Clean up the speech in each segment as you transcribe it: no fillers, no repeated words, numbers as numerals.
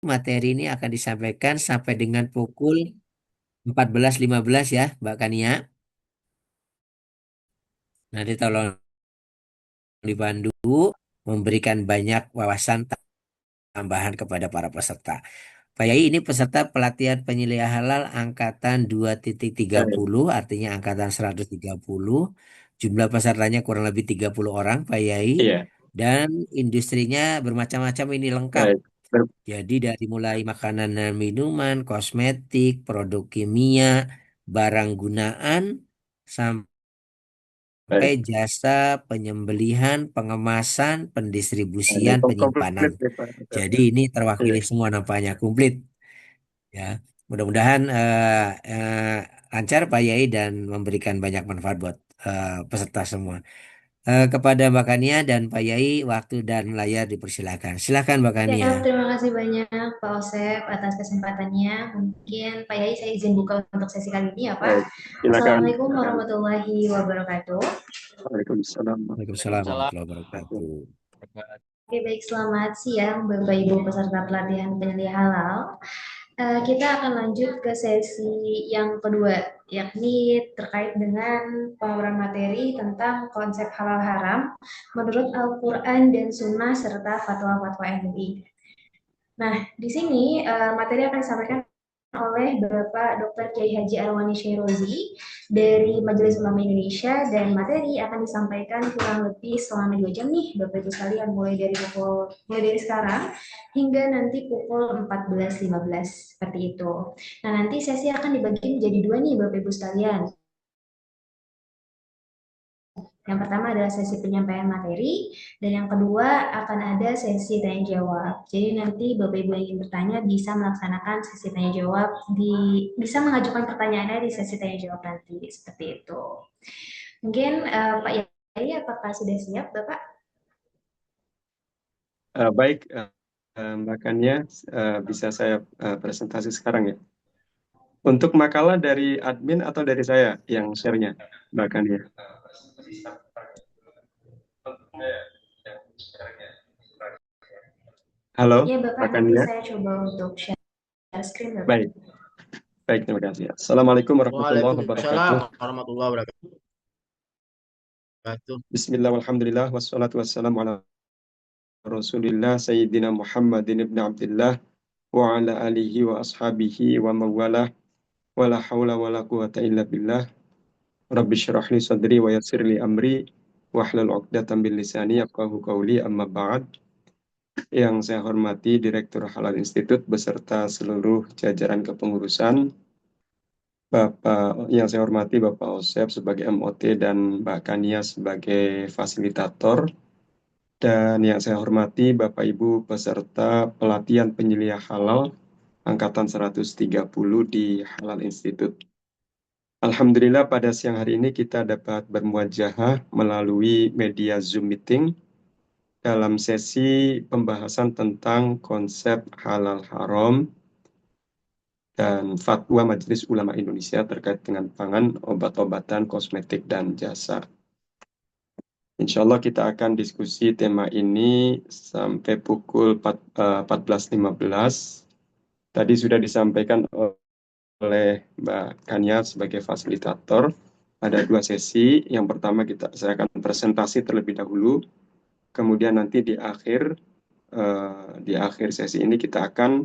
materi ini akan disampaikan sampai dengan pukul 14.15 ya, Mbak Kania. Nanti tolong dibantu memberikan banyak wawasan tambahan kepada para peserta. Pak Yai, ini peserta pelatihan penyeliah halal angkatan 2.30, Baik. artinya angkatan 130. Jumlah pesertanya kurang lebih 30 orang, Pak Yai. Iya, Dan industrinya bermacam-macam ini lengkap. baik. Jadi dari mulai makanan dan minuman, kosmetik, produk kimia, barang gunaan, sampai Baik. jasa penyembelihan, pengemasan, Nah, ini pendistribusian, penyimpanan. komplit ya, Pak. Jadi ini terwakili Iya. semua nampaknya komplit ya. Mudah-mudahan lancar Pak Yai dan memberikan banyak manfaat buat peserta semua. Kepada Mbak Kania dan Pak Yai, waktu dan layar dipersilakan. Silakan Mbak Ya, Kania. terima kasih banyak Pak Osep atas kesempatannya. Mungkin Pak Yai saya izin buka untuk sesi kali ini ya Pak. Baik. Silakan. Assalamualaikum warahmatullahi wabarakatuh. Waalaikumsalam. Waalaikumsalam Waalaikumsalam warahmatullahi wabarakatuh. Oke, baik, selamat siang Bapak Ibu peserta pelatihan penyeliah halal. Kita akan lanjut ke sesi yang kedua, yakni terkait dengan pemaparan materi tentang konsep halal haram menurut Al-Quran dan Sunnah serta fatwa-fatwa MUI. Nah, di sini materi akan disampaikan oleh Bapak Dr. Kiai Haji Arwani Syairozi dari Majelis Ulama Indonesia, dan materi akan disampaikan kurang lebih selama 2 jam nih Bapak Ibu sekalian, mulai dari sekarang hingga nanti pukul 14.15 seperti itu. Nah, nanti sesi akan dibagi menjadi dua nih Bapak Ibu sekalian. Yang pertama adalah sesi penyampaian materi, dan yang kedua akan ada sesi tanya jawab. Jadi nanti Bapak Ibu yang ingin bertanya bisa melaksanakan sesi tanya jawab bisa mengajukan pertanyaannya di sesi tanya jawab nanti seperti itu. Mungkin Pak Yai, apakah sudah siap Bapak? Baik, Mbak Kania, bisa saya presentasi sekarang ya. Untuk makalah dari admin atau dari saya yang share-nya, Mbak Kania? Halo, Ya Bapak, Mbak nanti Kania. saya coba untuk share screen Bapak. Baik, baik, terima kasih. Assalamualaikum warahmatullahi Waalaikumsalam wabarakatuh. warahmatullahi wabarakatuh. Bismillah, walhamdulillah, wassalatu wassalamu ala Rasulillah, Sayyidina Muhammadin ibn Abdullah, wa ala alihi wa ashabihi wa mawalah, wa la hawla wa la quwata illa billah. Rabbi syrah li sadri wa yassir li amri, wa hlul 'uqdatam min lisani yafqahu qawli, amma ba'd. Yang saya hormati Direktur Halal Institute beserta seluruh jajaran kepengurusan, yang saya hormati Bapak Osep sebagai MOT dan Mbak Kania sebagai fasilitator, dan yang saya hormati Bapak Ibu peserta pelatihan penyeliah halal angkatan 130 di Halal Institute. Alhamdulillah pada siang hari ini kita dapat bermuajahah melalui media Zoom meeting dalam sesi pembahasan tentang konsep halal haram dan fatwa Majelis Ulama Indonesia terkait dengan pangan, obat-obatan, kosmetik, dan jasa. Insya Allah kita akan diskusi tema ini sampai pukul 14.15. Tadi sudah disampaikan oleh Mbak Kania sebagai fasilitator. Ada dua sesi. Yang pertama saya akan presentasi terlebih dahulu. Kemudian nanti di akhir sesi ini kita akan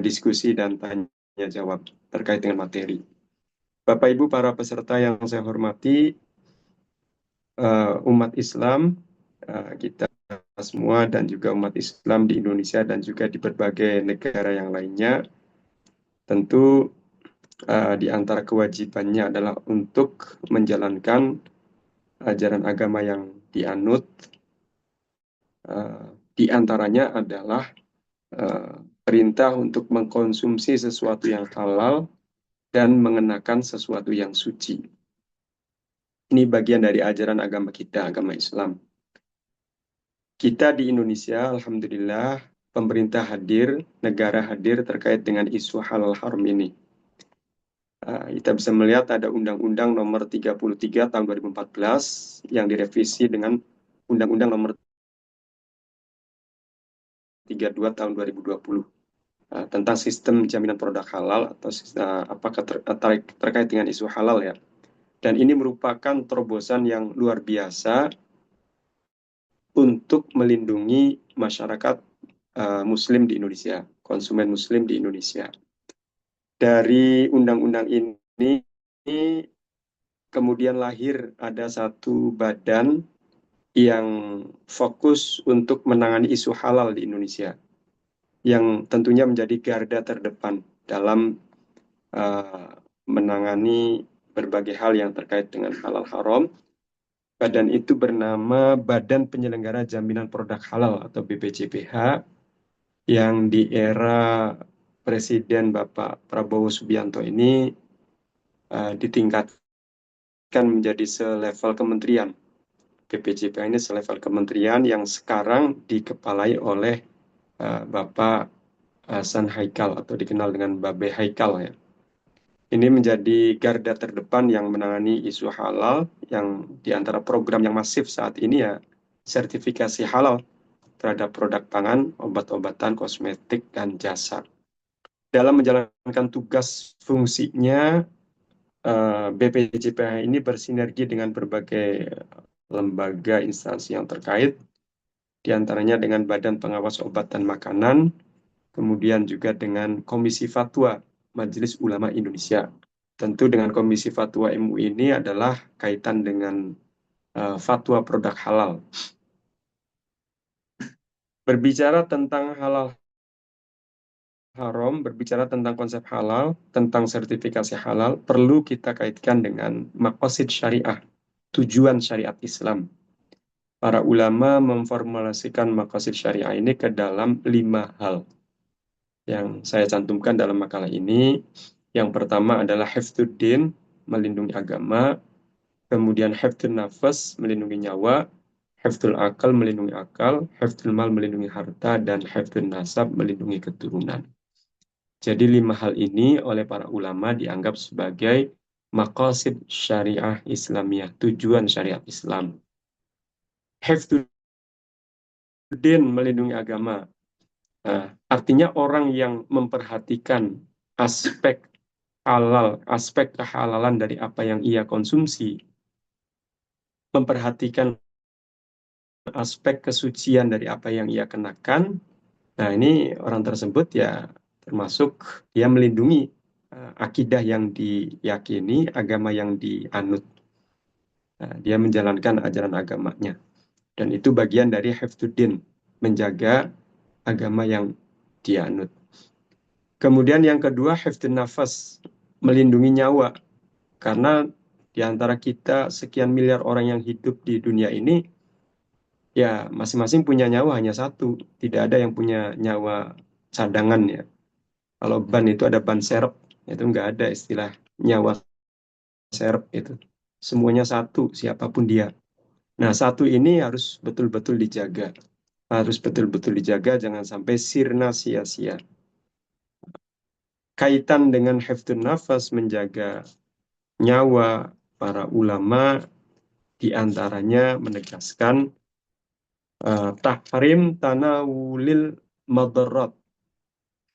diskusi dan tanya jawab terkait dengan materi. Bapak Ibu para peserta yang saya hormati, umat Islam, kita semua dan juga umat Islam di Indonesia dan juga di berbagai negara yang lainnya, tentu di antara kewajibannya adalah untuk menjalankan ajaran agama yang dianut. Di antaranya adalah perintah untuk mengkonsumsi sesuatu yang halal dan mengenakan sesuatu yang suci. Ini bagian dari ajaran agama kita, agama Islam. Kita di Indonesia, alhamdulillah, pemerintah hadir, negara hadir terkait dengan isu halal haram ini. Kita bisa melihat ada Undang-Undang Nomor 33 Tahun 2014 yang direvisi dengan Undang-Undang Nomor 32 Tahun 2020. tentang sistem jaminan produk halal atau apakah terkait dengan isu halal ya. Dan ini merupakan terobosan yang luar biasa untuk melindungi masyarakat Muslim di Indonesia, konsumen Muslim di Indonesia. Dari undang-undang ini kemudian lahir ada satu badan yang fokus untuk menangani isu halal di Indonesia, yang tentunya menjadi garda terdepan dalam menangani berbagai hal yang terkait dengan halal haram. Badan itu bernama Badan Penyelenggara Jaminan Produk Halal atau BPJPH, yang di era Presiden Bapak Prabowo Subianto ini ditingkatkan menjadi selevel kementerian. BPJPH ini selevel kementerian yang sekarang dikepalai oleh Bapak Hasan Haikal atau dikenal dengan Babe Haikal ya. Ini menjadi garda terdepan yang menangani isu halal, yang di antara program yang masif saat ini ya sertifikasi halal terhadap produk pangan, obat-obatan, kosmetik, dan jasa. Dalam menjalankan tugas fungsinya, BPJPH ini bersinergi dengan berbagai lembaga instansi yang terkait, di antaranya dengan Badan Pengawas Obat dan Makanan, kemudian juga dengan Komisi Fatwa Majelis Ulama Indonesia. Tentu dengan Komisi Fatwa MUI ini adalah kaitan dengan fatwa produk halal. Berbicara tentang halal haram, berbicara tentang konsep halal, tentang sertifikasi halal, perlu kita kaitkan dengan maqasid syariah, tujuan syariat Islam. Para ulama memformulasikan maqasid syariah ini ke dalam 5 hal yang saya cantumkan dalam makalah ini. Yang pertama adalah hifdzuddin, melindungi agama. Kemudian hifdzun nafas, melindungi nyawa. Hifdzul akal, melindungi akal. Hifdzul mal, melindungi harta. Dan hifdzun nasab, melindungi keturunan. Jadi 5 hal ini oleh para ulama dianggap sebagai maqasid syariah Islamiyah, tujuan syariat Islam. Hifdzuddin, melindungi agama. Nah, artinya orang yang memperhatikan aspek halal, aspek kehalalan dari apa yang ia konsumsi, memperhatikan aspek kesucian dari apa yang ia kenakan. Nah, ini orang tersebut ya termasuk dia melindungi akidah yang diyakini, agama yang dianut. Nah, dia menjalankan ajaran agamanya. Dan itu bagian dari hifdzuddin, menjaga agama yang dianut. Kemudian yang kedua, hifdzun nafas, melindungi nyawa. Karena di antara kita sekian miliar orang yang hidup di dunia ini, ya masing-masing punya nyawa hanya satu. Tidak ada yang punya nyawa cadangan ya. Kalau ban itu ada ban serep, itu nggak ada istilah nyawa serep itu. Semuanya satu, siapapun dia. Nah, satu ini harus betul-betul dijaga. Harus betul-betul dijaga, jangan sampai sirna sia-sia. Kaitan dengan hifdzun nafas, menjaga nyawa, para ulama diantaranya menegaskan tahrim tanawulil madarat,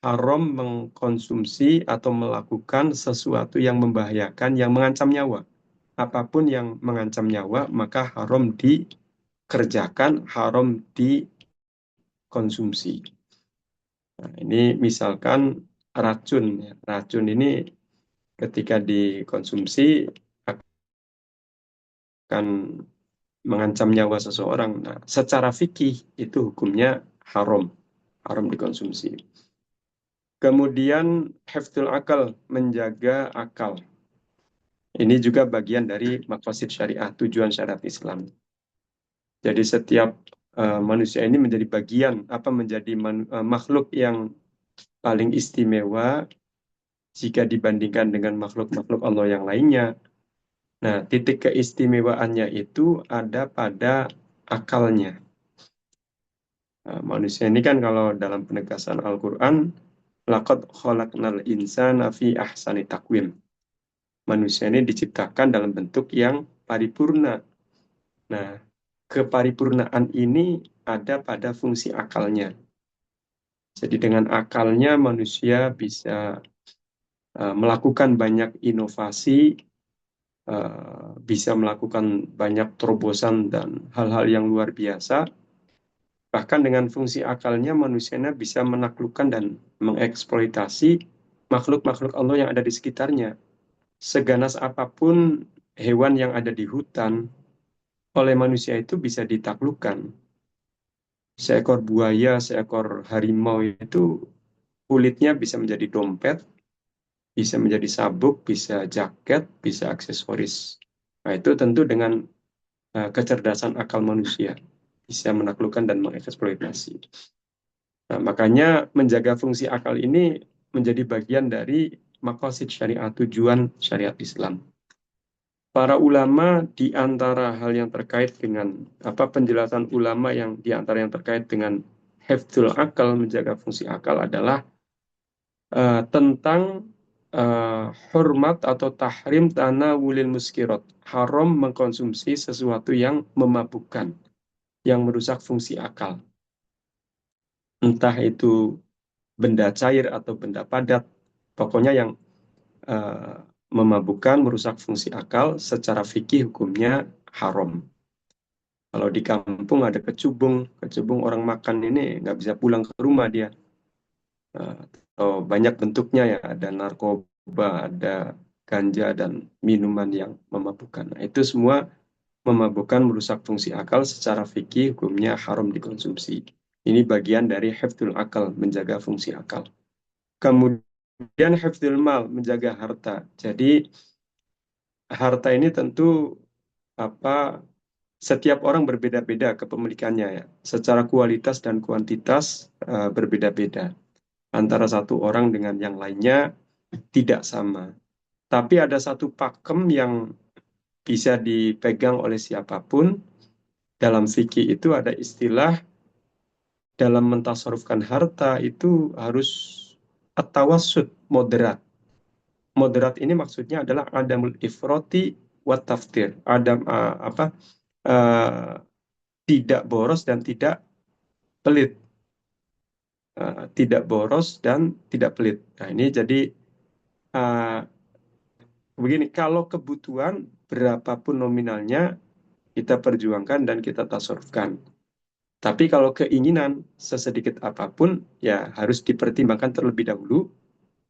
haram mengkonsumsi atau melakukan sesuatu yang membahayakan, yang mengancam nyawa. Apapun yang mengancam nyawa, maka haram dikerjakan, haram dikonsumsi. Nah, ini misalkan racun. Ya. Racun ini ketika dikonsumsi akan mengancam nyawa seseorang. Nah, secara fikih itu hukumnya haram, haram dikonsumsi. Kemudian hifdzul akal, menjaga akal. Ini juga bagian dari maqasid syariah, tujuan syariat Islam. Jadi setiap manusia ini menjadi bagian, menjadi makhluk yang paling istimewa jika dibandingkan dengan makhluk-makhluk Allah yang lainnya. Nah, titik keistimewaannya itu ada pada akalnya. Nah, manusia ini kan kalau dalam penegasan Al-Quran, laqad khalaqnal insana fi ahsani taqwim. Manusia ini diciptakan dalam bentuk yang paripurna. Nah, keparipurnaan ini ada pada fungsi akalnya. Jadi dengan akalnya manusia bisa melakukan banyak inovasi, bisa melakukan banyak terobosan dan hal-hal yang luar biasa. Bahkan dengan fungsi akalnya manusianya bisa menaklukkan dan mengeksploitasi makhluk-makhluk Allah yang ada di sekitarnya. Seganas apapun hewan yang ada di hutan, oleh manusia itu bisa ditaklukkan. Seekor buaya, seekor harimau itu kulitnya bisa menjadi dompet, bisa menjadi sabuk, bisa jaket, bisa aksesoris. Nah, itu tentu dengan kecerdasan akal manusia bisa menaklukkan dan mengeksploitasi. Nah, makanya menjaga fungsi akal ini menjadi bagian dari maqasid syariat, tujuan syariat Islam. Para ulama di antara hal yang terkait dengan penjelasan ulama yang di antara yang terkait dengan hifdzul akal, menjaga fungsi akal adalah tentang hormat atau tahrim tanawulil muskirat, haram mengkonsumsi sesuatu yang memabukkan, yang merusak fungsi akal. Entah itu benda cair atau benda padat, pokoknya yang eh, memabukkan, merusak fungsi akal, secara fikih hukumnya haram. Kalau di kampung ada kecubung, kecubung orang makan ini nggak bisa pulang ke rumah dia. Atau banyak bentuknya ya, ada narkoba, ada ganja dan minuman yang memabukkan. Nah, itu semua memabukkan, merusak fungsi akal, secara fikih hukumnya haram dikonsumsi. Ini bagian dari hifdzul akal, menjaga fungsi akal. Kemudian hifdzul mal, menjaga harta. Jadi harta ini tentu apa setiap orang berbeda-beda kepemilikannya ya. Secara kualitas dan kuantitas berbeda-beda. Antara satu orang dengan yang lainnya tidak sama. Tapi ada satu pakem yang bisa dipegang oleh siapapun. Dalam fikih itu ada istilah dalam mentasarufkan harta itu harus at-tawassut, moderat. Moderat ini maksudnya adalah adamul ifroti wa taftir. Adam uh, tidak boros dan tidak pelit. Tidak boros dan tidak pelit. Nah, ini jadi uh, begini, kalau kebutuhan berapapun nominalnya kita perjuangkan dan kita tasarufkan. Tapi kalau keinginan sesedikit apapun ya harus dipertimbangkan terlebih dahulu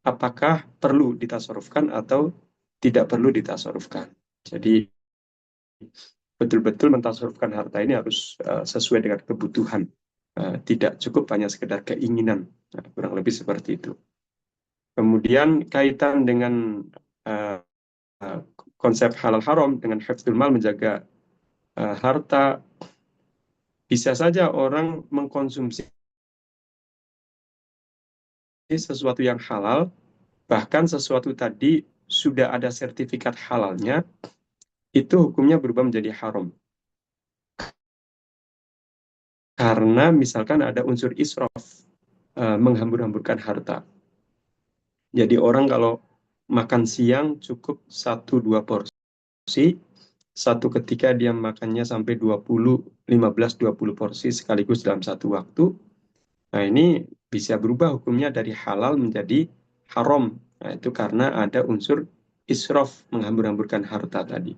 apakah perlu ditasarufkan atau tidak perlu ditasarufkan. Jadi betul-betul mentasarufkan harta ini harus sesuai dengan kebutuhan. Tidak cukup hanya sekedar keinginan. Nah, kurang lebih seperti itu. Kemudian kaitan dengan uh, konsep halal haram dengan hifdzul mal, menjaga harta, bisa saja orang mengkonsumsi sesuatu yang halal, bahkan sesuatu tadi sudah ada sertifikat halalnya, itu hukumnya berubah menjadi haram. Karena misalkan ada unsur israf, menghambur-hamburkan harta. Jadi orang kalau makan siang cukup 1-2 porsi, satu ketika dia makannya sampai 15-20 porsi sekaligus dalam satu waktu. Nah, ini bisa berubah hukumnya dari halal menjadi haram. Nah, itu karena ada unsur israf, menghambur-hamburkan harta tadi.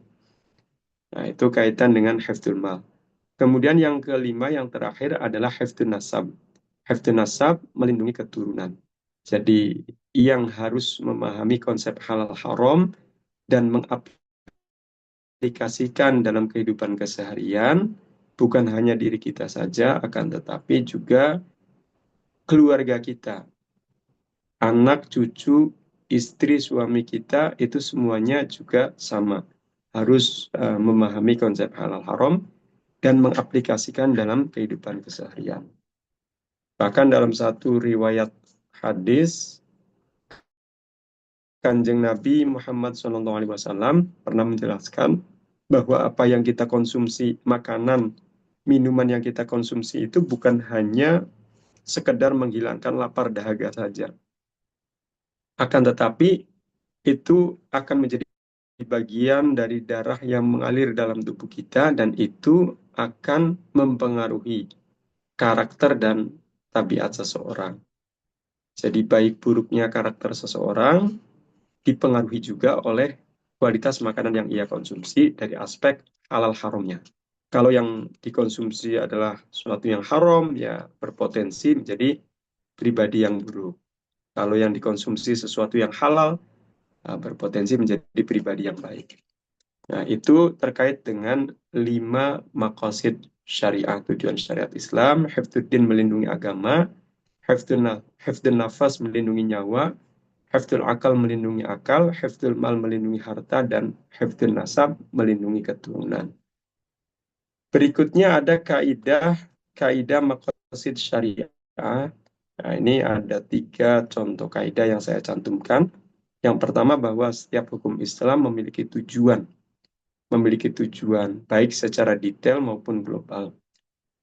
Nah, itu kaitan dengan hifdzul mal. Kemudian yang kelima, yang terakhir adalah hifdzun nasab. Hifdzun nasab melindungi keturunan. Jadi yang harus memahami konsep halal haram dan mengaplikasikan dalam kehidupan keseharian bukan hanya diri kita saja, akan tetapi juga keluarga kita, anak, cucu, istri, suami kita, itu semuanya juga sama. Harus memahami konsep halal haram dan mengaplikasikan dalam kehidupan keseharian. Bahkan dalam satu riwayat hadis, Kanjeng Nabi Muhammad SAW pernah menjelaskan bahwa apa yang kita konsumsi, makanan, minuman yang kita konsumsi itu bukan hanya sekedar menghilangkan lapar dahaga saja. Akan tetapi itu akan menjadi bagian dari darah yang mengalir dalam tubuh kita dan itu akan mempengaruhi karakter dan tabiat seseorang. Jadi baik buruknya karakter seseorang dipengaruhi juga oleh kualitas makanan yang ia konsumsi dari aspek halal haramnya. Kalau yang dikonsumsi adalah sesuatu yang haram, ya berpotensi menjadi pribadi yang buruk. Kalau yang dikonsumsi sesuatu yang halal, berpotensi menjadi pribadi yang baik. Nah, itu terkait dengan 5 maqasid syariah, tujuan syariat Islam. Hifdzuddin melindungi agama, hifdzun nafas melindungi nyawa, hifdzul akal melindungi akal, hifdzul mal melindungi harta, dan hifdzun nasab melindungi keturunan. Berikutnya ada kaidah maqasid syariah. Nah, ini ada 3 contoh kaidah yang saya cantumkan. Yang pertama bahwa setiap hukum Islam memiliki tujuan baik secara detail maupun global.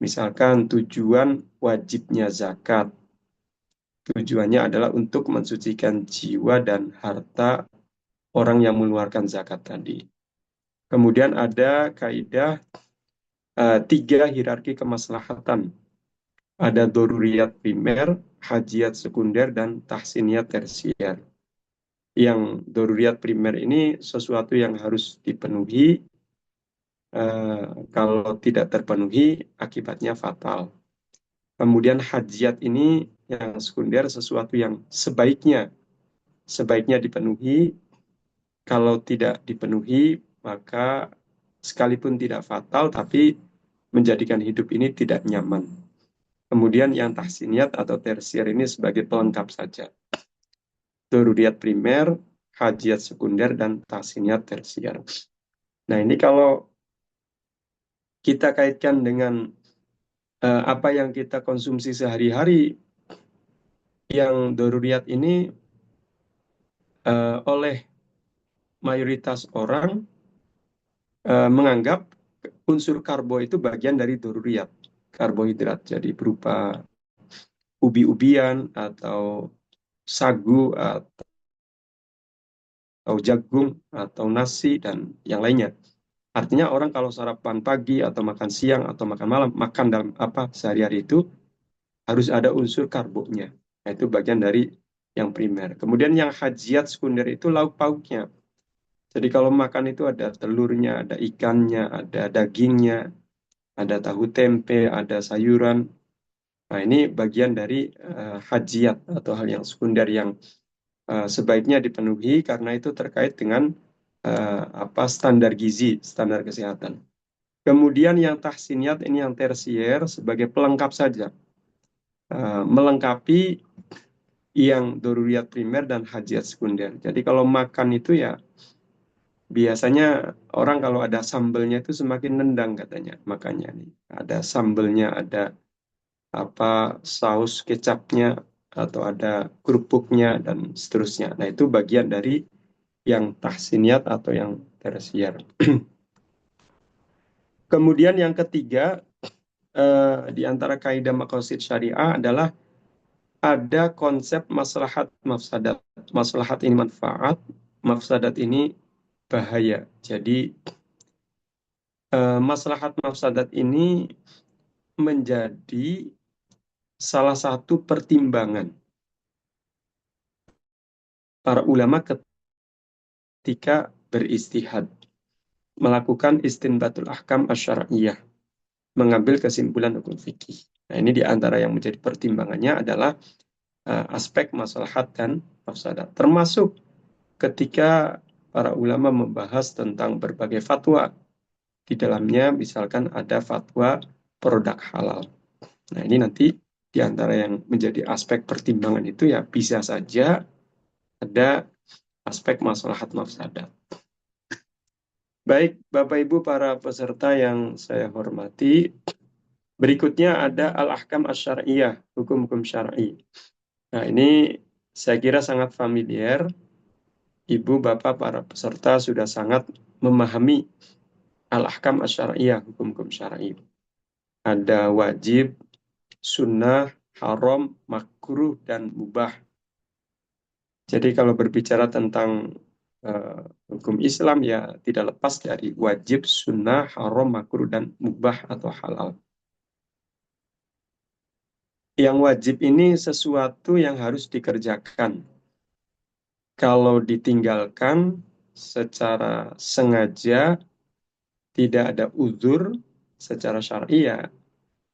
Misalkan tujuan wajibnya zakat. Tujuannya adalah untuk mensucikan jiwa dan harta orang yang mengeluarkan zakat tadi. Kemudian ada kaidah 3 hierarki kemaslahatan. Ada doruriyat primer, hajiyat sekunder, dan tahsiniyat tersier. Yang doruriyat primer ini sesuatu yang harus dipenuhi, kalau tidak terpenuhi akibatnya fatal. Kemudian hajiyat ini yang sekunder sesuatu yang sebaiknya dipenuhi. Kalau tidak dipenuhi maka sekalipun tidak fatal tapi menjadikan hidup ini tidak nyaman. Kemudian yang tahsiniyat atau tersier ini sebagai pelengkap saja. Doruriyat primer, hajiyat sekunder, dan tahsiniyat tersier. Nah, ini kalau kita kaitkan dengan apa yang kita konsumsi sehari-hari, yang doruriyat ini oleh mayoritas orang menganggap unsur karbo itu bagian dari doruriyat, karbohidrat. Jadi berupa ubi-ubian atau sagu atau jagung atau nasi dan yang lainnya. Artinya orang kalau sarapan pagi atau makan siang atau makan malam, makan dalam apa sehari-hari itu harus ada unsur karbonya. Nah, itu bagian dari yang primer. Kemudian yang hajiyat sekunder itu lauk pauknya. Jadi kalau makan itu ada telurnya, ada ikannya, ada dagingnya, ada tahu tempe, ada sayuran. Nah, ini bagian dari hajiyat atau hal yang sekunder yang sebaiknya dipenuhi karena itu terkait dengan apa standar gizi, standar kesehatan. Kemudian yang tahsiniyat ini yang tersier sebagai pelengkap saja, melengkapi yang doruriyat primer dan hajat sekunder. Jadi kalau makan itu ya biasanya orang kalau ada sambelnya itu semakin nendang katanya makannya nih. Ada sambelnya, ada apa saus kecapnya atau ada kerupuknya dan seterusnya. Nah, itu bagian dari yang tahsiniyat atau yang tersier. Kemudian yang ketiga di antara kaidah maqasid syariah adalah ada konsep maslahat mafsadat. Maslahat ini manfaat, mafsadat ini bahaya. Jadi maslahat mafsadat ini menjadi salah satu pertimbangan para ulama ketika beristihad, melakukan istinbatul ahkam asyariyah, mengambil kesimpulan hukum fikih. Nah, ini di antara yang menjadi pertimbangannya adalah aspek maslahat dan mafsadat. Termasuk ketika para ulama membahas tentang berbagai fatwa. Di dalamnya misalkan ada fatwa produk halal. Nah, ini nanti di antara yang menjadi aspek pertimbangan itu ya bisa saja ada aspek maslahat mafsadat. Baik, Bapak Ibu para peserta yang saya hormati, berikutnya ada al-ahkam asy-syar'iyyah, hukum-hukum syar'i. Nah, ini saya kira sangat familiar. Ibu, Bapak, para peserta sudah sangat memahami al-ahkam asy-syar'iyyah, hukum-hukum syar'i. Ada wajib, sunnah, haram, makruh, dan mubah. Jadi kalau berbicara tentang hukum Islam ya tidak lepas dari wajib, sunnah, haram, makruh, dan mubah atau halal. Yang wajib ini sesuatu yang harus dikerjakan. Kalau ditinggalkan secara sengaja, tidak ada uzur secara syar'i ya,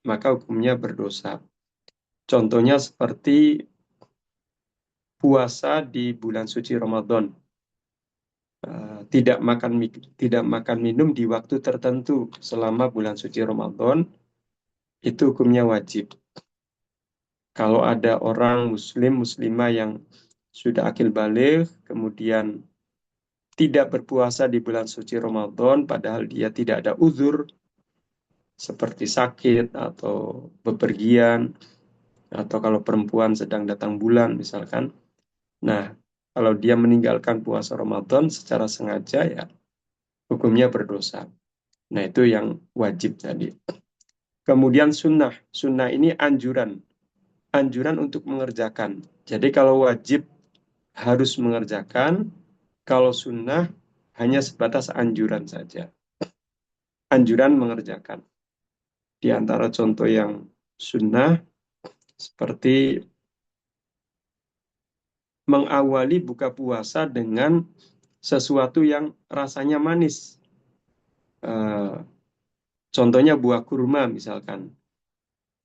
maka hukumnya berdosa. Contohnya seperti puasa di bulan suci Ramadan. Tidak makan minum di waktu tertentu selama bulan suci Ramadan, itu hukumnya wajib. Kalau ada orang muslimah yang sudah akil baligh, kemudian tidak berpuasa di bulan suci Ramadan, padahal dia tidak ada uzur, seperti sakit atau bepergian, atau kalau perempuan sedang datang bulan misalkan. Nah, kalau dia meninggalkan puasa Ramadan secara sengaja, ya hukumnya berdosa. Nah, itu yang wajib tadi. Kemudian sunnah. Sunnah ini anjuran. Anjuran untuk mengerjakan. Jadi kalau wajib harus mengerjakan, kalau sunnah hanya sebatas anjuran saja. Anjuran mengerjakan. Di antara contoh yang sunnah, seperti mengawali buka puasa dengan sesuatu yang rasanya manis. Eh, Contohnya buah kurma misalkan.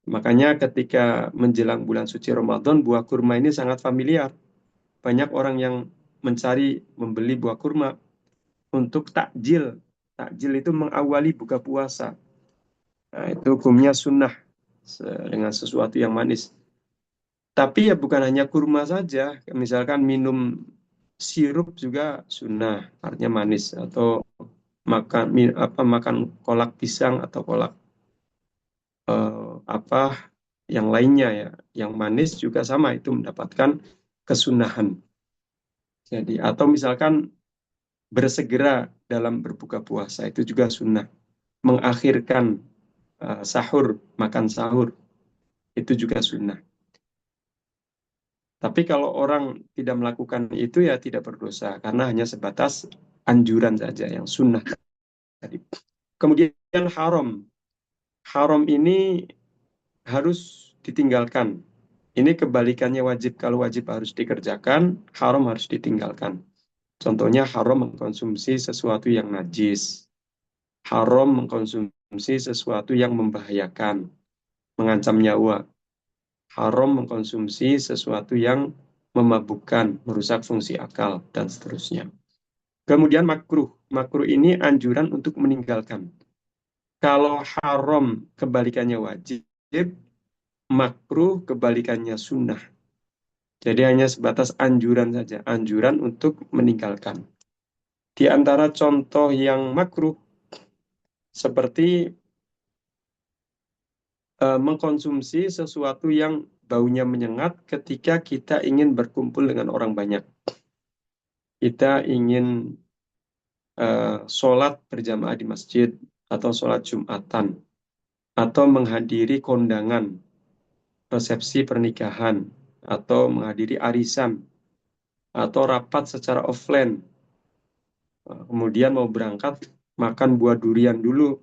Makanya ketika menjelang bulan suci Ramadan, buah kurma ini sangat familiar. Banyak orang yang mencari, membeli buah kurma untuk takjil. Takjil itu mengawali buka puasa. Nah, itu hukumnya sunnah dengan sesuatu yang manis. Tapi ya bukan hanya kurma saja. Misalkan minum sirup juga sunnah, artinya manis. Atau makan kolak pisang atau kolak apa yang lainnya ya, yang manis juga sama itu mendapatkan kesunahan. Jadi atau misalkan bersegera dalam berbuka puasa itu juga sunnah. Mengakhirkan sahur, makan sahur itu juga sunnah. Tapi kalau orang tidak melakukan itu ya tidak berdosa karena hanya sebatas anjuran saja yang sunnah tadi. Kemudian haram. Haram ini harus ditinggalkan. Ini kebalikannya wajib. Kalau wajib harus dikerjakan, haram harus ditinggalkan. Contohnya haram mengkonsumsi sesuatu yang najis. Haram mengkonsumsi sesuatu yang membahayakan, mengancam nyawa. Haram mengkonsumsi sesuatu yang memabukkan, merusak fungsi akal, dan seterusnya. Kemudian makruh. Makruh ini anjuran untuk meninggalkan. Kalau haram kebalikannya wajib, makruh kebalikannya sunnah. Jadi hanya sebatas anjuran saja, anjuran untuk meninggalkan. Di antara contoh yang makruh, seperti mengkonsumsi sesuatu yang baunya menyengat ketika kita ingin berkumpul dengan orang banyak. Kita ingin sholat berjamaah di masjid, atau sholat Jumatan, atau menghadiri kondangan, resepsi pernikahan, atau menghadiri arisan, atau rapat secara offline. Kemudian mau berangkat, makan buah durian dulu,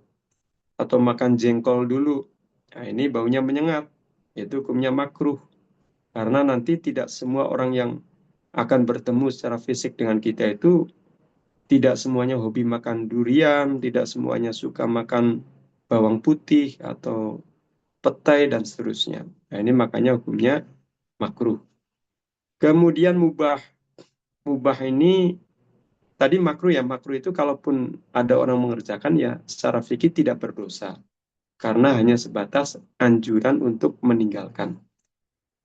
atau makan jengkol dulu. Nah, ini baunya menyengat. Itu hukumnya makruh. Karena nanti tidak semua orang yang akan bertemu secara fisik dengan kita itu tidak semuanya hobi makan durian, tidak semuanya suka makan bawang putih atau petai dan seterusnya. Nah, ini makanya hukumnya makruh. Kemudian mubah. Mubah ini tadi makruh ya, makruh itu kalaupun ada orang mengerjakan ya secara fikih tidak berdosa. Karena hanya sebatas anjuran untuk meninggalkan.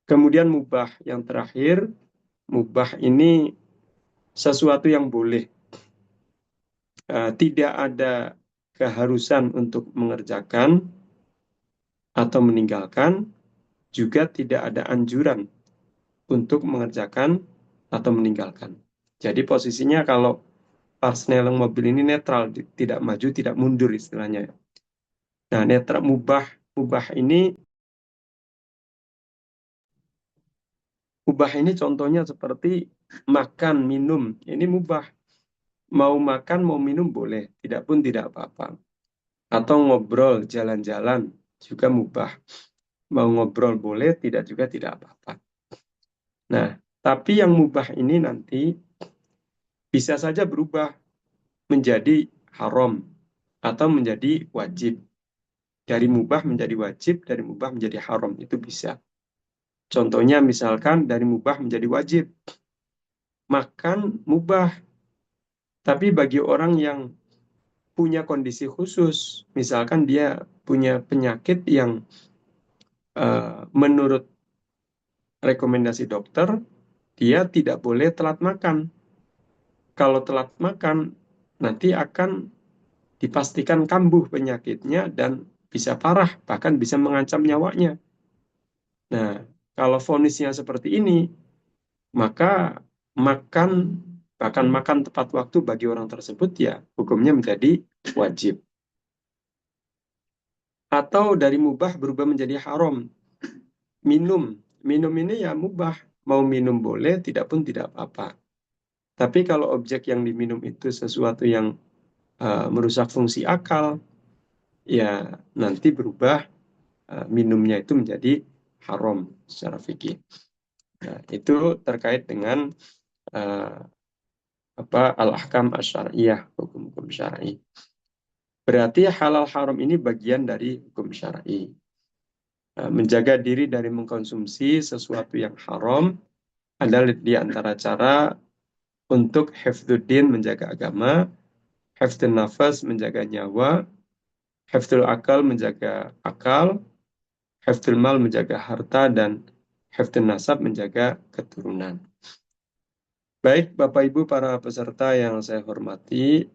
Kemudian mubah yang terakhir, mubah ini sesuatu yang boleh. Tidak ada keharusan untuk mengerjakan atau meninggalkan, juga tidak ada anjuran untuk mengerjakan atau meninggalkan. Jadi posisinya kalau persneling mobil ini netral, tidak maju, tidak mundur istilahnya. Nah, netral mubah ini contohnya seperti makan, minum. Ini mubah. Mau makan, mau minum boleh, tidak pun tidak apa-apa. Atau ngobrol, jalan-jalan juga mubah. mau ngobrol boleh, tidak juga tidak apa-apa. Nah, tapi yang mubah ini nanti bisa saja berubah menjadi haram atau menjadi wajib. Dari mubah menjadi wajib, dari mubah menjadi haram, itu bisa. Contohnya misalkan dari mubah menjadi wajib. Makan mubah, tapi bagi orang yang punya kondisi khusus, misalkan dia punya penyakit yang menurut rekomendasi dokter, dia tidak boleh telat makan. Kalau telat makan, nanti akan dipastikan kambuh penyakitnya dan bisa parah, bahkan bisa mengancam nyawanya. Nah, kalau vonisnya seperti ini, maka makan, bahkan makan tepat waktu bagi orang tersebut ya hukumnya menjadi wajib. Atau dari mubah berubah menjadi haram. Minum, minum ini ya mubah. Mau minum boleh, tidak pun tidak apa-apa. Tapi kalau objek yang diminum itu sesuatu yang merusak fungsi akal, ya nanti berubah minumnya itu menjadi haram secara fikih. Nah, itu terkait dengan uh, al-ahkam asy-syar'iyyah, hukum-hukum syar'i. Berarti halal haram ini bagian dari hukum syar'i. Menjaga diri dari mengkonsumsi sesuatu yang haram adalah di antara cara untuk hifdzuddin menjaga agama, hifdzun nafas menjaga nyawa, hifdzul akal menjaga akal, hifdzul mal menjaga harta, dan hifdzun nasab menjaga keturunan. Baik, Bapak Ibu para peserta yang saya hormati,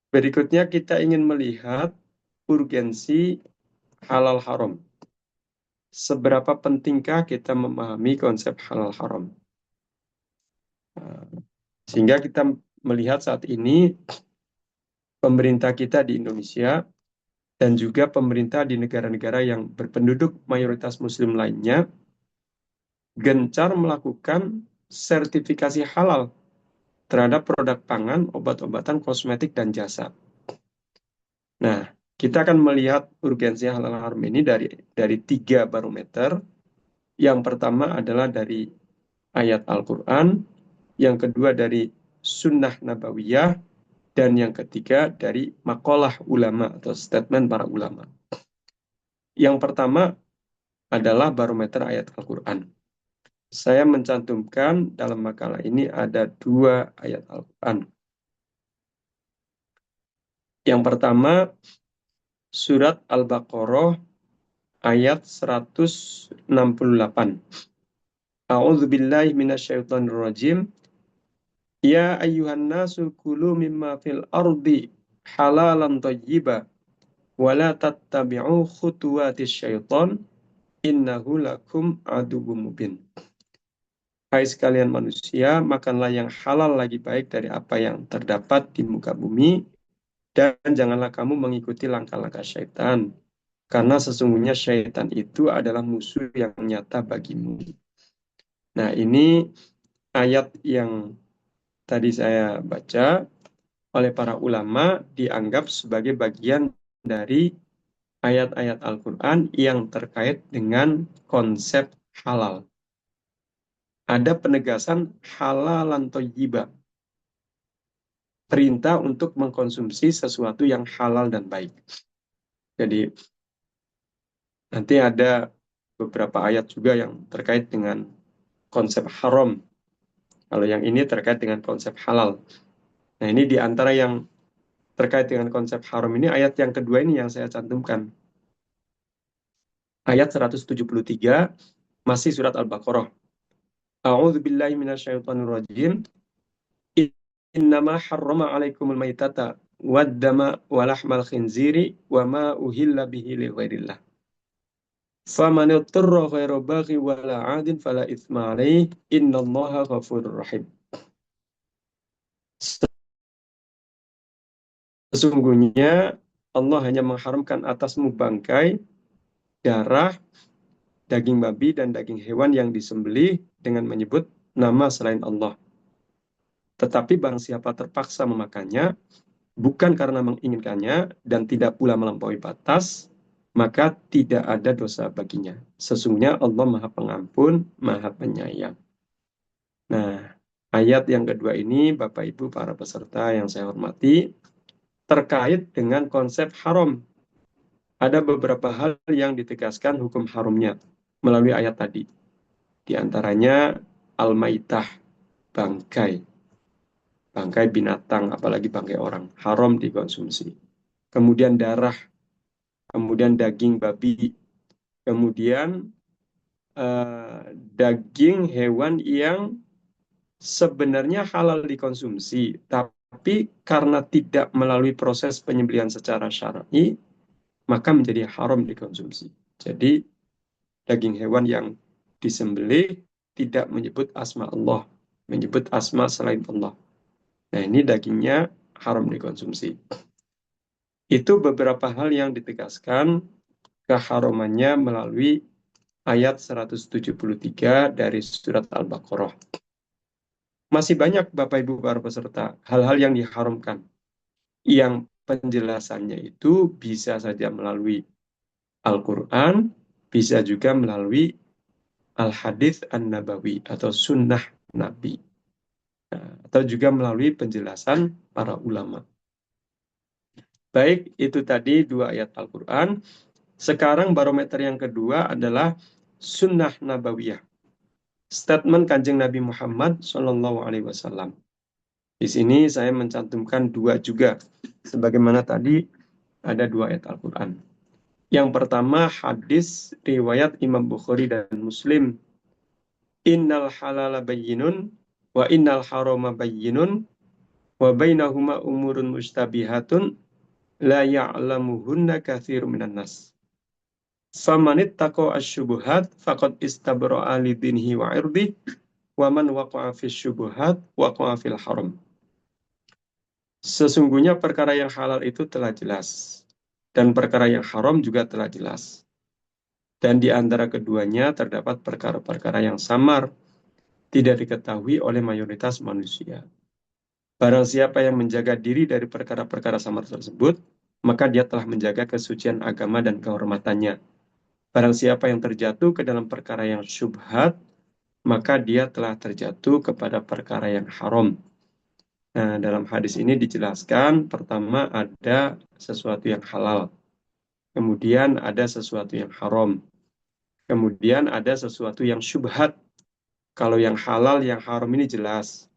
berikutnya kita ingin melihat urgensi halal haram. Seberapa pentingkah kita memahami konsep halal haram? Sehingga kita melihat saat ini pemerintah kita di Indonesia dan juga pemerintah di negara-negara yang berpenduduk mayoritas muslim lainnya gencar melakukan sertifikasi halal terhadap produk pangan, obat-obatan, kosmetik, dan jasa. Nah, kita akan melihat urgensi halal haram ini dari 3 barometer. Yang pertama adalah dari ayat Al-Quran, yang kedua dari sunnah nabawiyah, dan yang ketiga dari makalah ulama atau statement para ulama. Yang pertama adalah barometer ayat Al-Quran. Saya mencantumkan dalam makalah ini ada 2 ayat Al-Quran. Yang pertama, surat Al-Baqarah ayat 168. A'udzu billahi minasyaitonir rajim. Ya ayyuhan nasu kulu mimma fil ardi halalan thayyiba wa la tattabi'u khutuwatis syaiton innahu lakum aduwwum mubin. Hai sekalian manusia, makanlah yang halal lagi baik dari apa yang terdapat di muka bumi, dan janganlah kamu mengikuti langkah-langkah syaitan, karena sesungguhnya syaitan itu adalah musuh yang nyata bagimu. Nah, ini ayat yang tadi saya baca oleh para ulama dianggap sebagai bagian dari ayat-ayat Al-Quran yang terkait dengan konsep halal. Ada penegasan halalan thayyiba, perintah untuk mengkonsumsi sesuatu yang halal dan baik. Jadi nanti ada beberapa ayat juga yang terkait dengan konsep haram. Kalau yang ini terkait dengan konsep halal. Nah, ini di antara yang terkait dengan konsep haram ini, ayat yang kedua ini yang saya cantumkan. Ayat 173, masih surat Al-Baqarah. A'udzu billahi minasyaitonir rajim. Innama harrama 'alaikumul maitata wad-dama wa lahmal khinziri wa ma uhilla bihi li ghairillah. Faman ittara ghaira baghi wala 'adin fala itsma 'alaihi innallaha ghafurur rahim. Sesungguhnya Allah hanya mengharamkan atasmu bangkai, darah, daging babi, dan daging hewan yang disembelih dengan menyebut nama selain Allah. Tetapi barang siapa terpaksa memakannya, bukan karena menginginkannya dan tidak pula melampaui batas, maka tidak ada dosa baginya. Sesungguhnya Allah Maha Pengampun, Maha Penyayang. Nah, ayat yang kedua ini, Bapak Ibu para peserta yang saya hormati, terkait dengan konsep haram. Ada beberapa hal yang ditegaskan hukum haramnya melalui ayat tadi. Di antaranya al-maitah, bangkai. Bangkai binatang, apalagi bangkai orang, haram dikonsumsi. Kemudian darah, kemudian daging babi, kemudian daging hewan yang sebenarnya halal dikonsumsi, tapi karena tidak melalui proses penyembelihan secara syar'i, maka menjadi haram dikonsumsi. Jadi daging hewan yang disembelih tidak menyebut asma Allah, menyebut asma selain Allah. Nah, ini dagingnya haram dikonsumsi. Itu beberapa hal yang ditegaskan keharamannya melalui ayat 173 dari surat Al-Baqarah. Masih banyak Bapak Ibu para peserta hal-hal yang diharamkan, yang penjelasannya itu bisa saja melalui Al-Quran, bisa juga melalui Al-Hadits An-Nabawi atau Sunnah Nabi. Nah, atau juga melalui penjelasan para ulama. Baik, itu tadi 2 ayat Al-Quran. Sekarang barometer yang kedua adalah Sunnah Nabawiyah. Statement Kanjeng Nabi Muhammad SAW. Di sini saya mencantumkan 2 juga. Sebagaimana tadi ada 2 ayat Al-Quran. Yang pertama hadis riwayat Imam Bukhari dan Muslim. Innal halala bayyinun wa innal harama bayyinun wa bainahuma umurun mustabihatun la ya'lamuhunna katsirun minan nas. Famanit tako asyubuhat faqad istabra'a lidinhi wa irdi wa man waqa'a fis syubuhat waqa'a fil haram. Sesungguhnya perkara yang halal itu telah jelas dan perkara yang haram juga telah jelas. Dan di antara keduanya terdapat perkara-perkara yang samar, tidak diketahui oleh mayoritas manusia. Barang siapa yang menjaga diri dari perkara-perkara samar tersebut, maka dia telah menjaga kesucian agama dan kehormatannya. Barang siapa yang terjatuh ke dalam perkara yang syubhat, maka dia telah terjatuh kepada perkara yang haram. Nah, dalam hadis ini dijelaskan, pertama ada sesuatu yang halal, kemudian ada sesuatu yang haram, kemudian ada sesuatu yang syubhat. Kalau yang halal, yang haram ini jelas.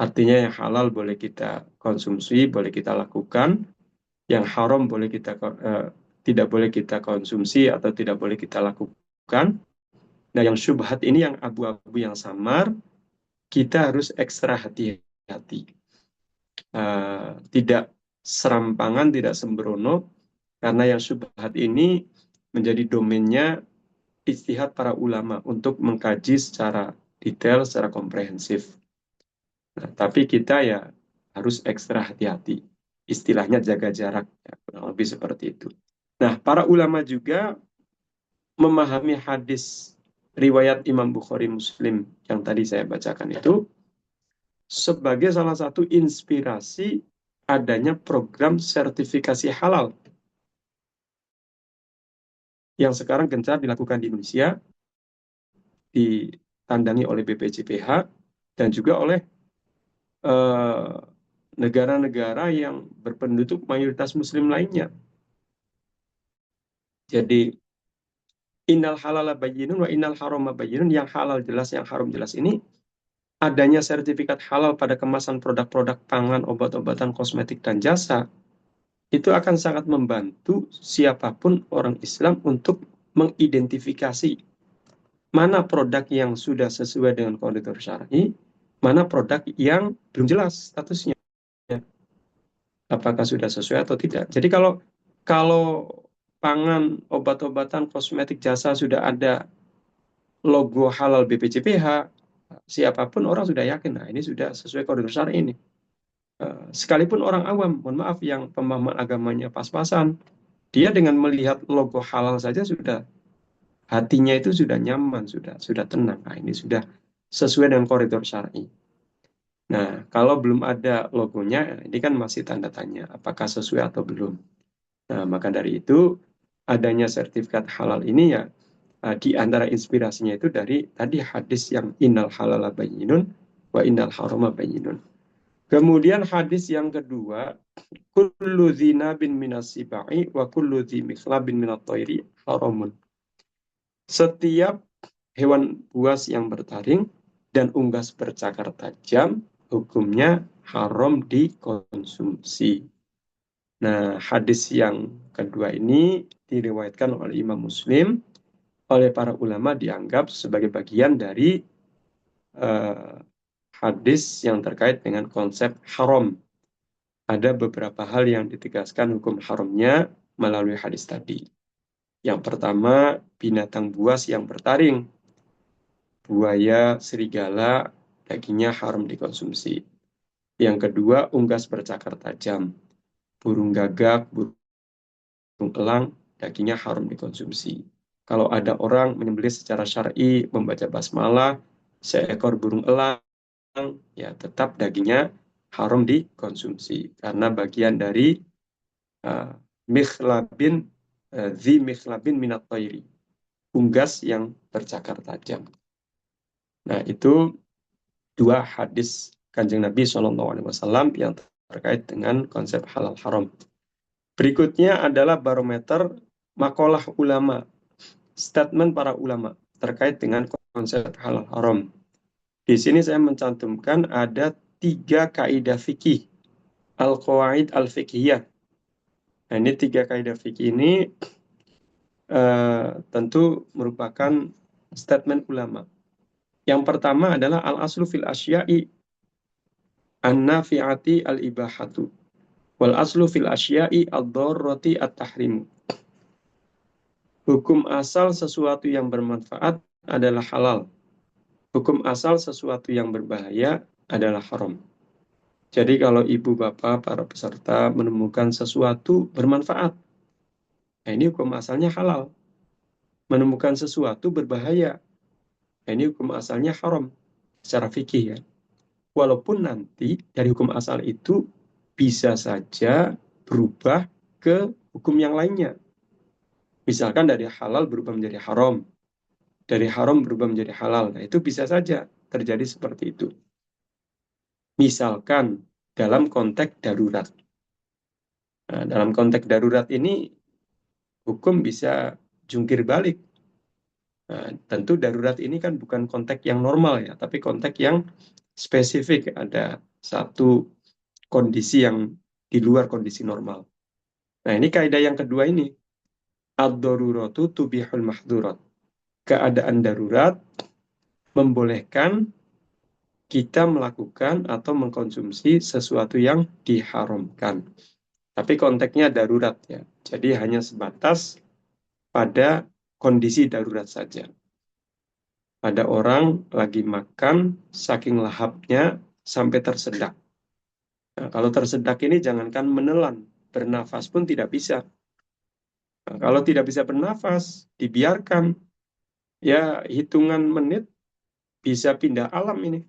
Artinya yang halal boleh kita konsumsi, boleh kita lakukan. Yang haram tidak boleh kita konsumsi atau tidak boleh kita lakukan. Nah, yang syubhat ini yang abu-abu yang samar, kita harus ekstra hati-hati. Tidak serampangan, tidak sembrono, karena yang syubhat ini menjadi domainnya ijtihad para ulama untuk mengkaji secara detail, secara komprehensif. Nah, tapi kita ya harus ekstra hati-hati. Istilahnya jaga jarak, ya, kurang lebih seperti itu. Nah, para ulama juga memahami hadis riwayat Imam Bukhari Muslim yang tadi saya bacakan itu sebagai salah satu inspirasi adanya program sertifikasi halal yang sekarang gencar dilakukan di Indonesia, ditandangi oleh BPJPH dan juga oleh negara-negara yang berpenduduk mayoritas Muslim lainnya. Jadi innal halala bayyinun wa innal harama bayyinun, yang halal jelas, yang haram jelas ini, adanya sertifikat halal pada kemasan produk-produk pangan, obat-obatan, kosmetik, dan jasa, itu akan sangat membantu siapapun orang Islam untuk mengidentifikasi mana produk yang sudah sesuai dengan koridor syar'i, mana produk yang belum jelas statusnya, apakah sudah sesuai atau tidak. Jadi kalau pangan, obat-obatan, kosmetik, jasa sudah ada logo halal BPJPH, siapapun orang sudah yakin, nah ini sudah sesuai koridor syar'i ini. Sekalipun orang awam, mohon maaf, yang pemahaman agamanya pas-pasan, dia dengan melihat logo halal saja sudah, hatinya itu sudah nyaman, sudah tenang. Nah, ini sudah sesuai dengan koridor syar'i. Nah, kalau belum ada logonya, ini kan masih tanda tanya, apakah sesuai atau belum. Nah, maka dari itu, adanya sertifikat halal ini ya di antara inspirasinya itu dari tadi hadis yang innal halala bayyinun wa innal harama bayyinun. Kemudian hadis yang kedua, kullu dzinabin minas sibai wa kullu dzi mikhlabin minat thairi haramun. Setiap hewan buas yang bertaring dan unggas bercakar tajam hukumnya haram dikonsumsi. Nah, hadis yang kedua ini diriwayatkan oleh Imam Muslim, oleh para ulama dianggap sebagai bagian dari hadis yang terkait dengan konsep haram. Ada beberapa hal yang ditegaskan hukum haramnya melalui hadis tadi. Yang pertama, binatang buas yang bertaring. Buaya, serigala, dagingnya haram dikonsumsi. Yang kedua, unggas bercakar tajam. Burung gagak, burung elang, dagingnya haram dikonsumsi. Kalau ada orang menyembelih secara syar'i, membaca basmalah, seekor burung elang, ya tetap dagingnya haram dikonsumsi. Karena bagian dari mikhlabin, zi mikhlabin minat thairi. Unggas yang bercakar tajam. Nah, itu dua hadis Kanjeng Nabi SAW yang terkait dengan konsep halal haram. Berikutnya adalah barometer makalah ulama, statement para ulama terkait dengan konsep halal haram. Di sini saya mencantumkan ada 3 kaidah fikih, al-qawaid al-fiqhiyah. Nah, ini 3 kaidah fikih ini tentu merupakan statement ulama. Yang pertama adalah al-aslu fil asya'i an-nafi'ati al-ibahatu. Wal aslu fil asya'i ad-darrati at-tahrimu. Hukum asal sesuatu yang bermanfaat adalah halal. Hukum asal sesuatu yang berbahaya adalah haram. Jadi kalau ibu bapak para peserta menemukan sesuatu bermanfaat, nah ini hukum asalnya halal. Menemukan sesuatu berbahaya, nah ini hukum asalnya haram secara fikih ya. Walaupun nanti dari hukum asal itu bisa saja berubah ke hukum yang lainnya. Misalkan dari halal berubah menjadi haram, dari haram berubah menjadi halal. Nah, itu bisa saja terjadi seperti itu. Misalkan dalam konteks darurat. Nah, dalam konteks darurat ini hukum bisa jungkir balik. Nah, tentu darurat ini kan bukan konteks yang normal ya, tapi konteks yang spesifik. Ada satu kondisi yang di luar kondisi normal. Nah, ini kaidah yang kedua ini. Ad-daruratu tubihul mahdurat. Keadaan darurat membolehkan kita melakukan atau mengkonsumsi sesuatu yang diharamkan. Tapi konteksnya darurat ya. Jadi hanya sebatas pada kondisi darurat saja. Ada orang lagi makan saking lahapnya sampai tersedak. Nah, kalau tersedak ini jangankan menelan, bernafas pun tidak bisa. Nah, kalau tidak bisa bernafas, dibiarkan ya hitungan menit bisa pindah alam ini.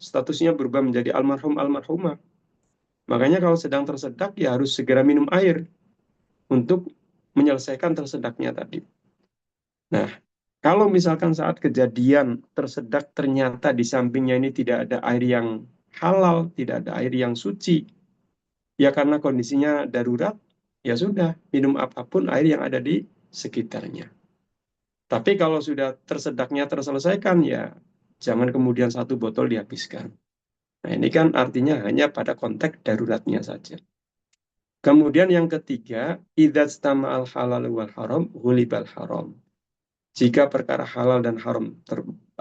Statusnya berubah menjadi almarhum almarhumah. Makanya kalau sedang tersedak ya harus segera minum air untuk menyelesaikan tersedaknya tadi. Nah, kalau misalkan saat kejadian tersedak ternyata di sampingnya ini tidak ada air yang halal, tidak ada air yang suci, ya karena kondisinya darurat, ya sudah minum apapun air yang ada di sekitarnya. Tapi kalau sudah tersedaknya terselesaikan, ya jangan kemudian satu botol dihabiskan. Nah, ini kan artinya hanya pada konteks daruratnya saja. Kemudian yang ketiga, idzat al halal wal haram ghulibal haram. Jika perkara halal dan haram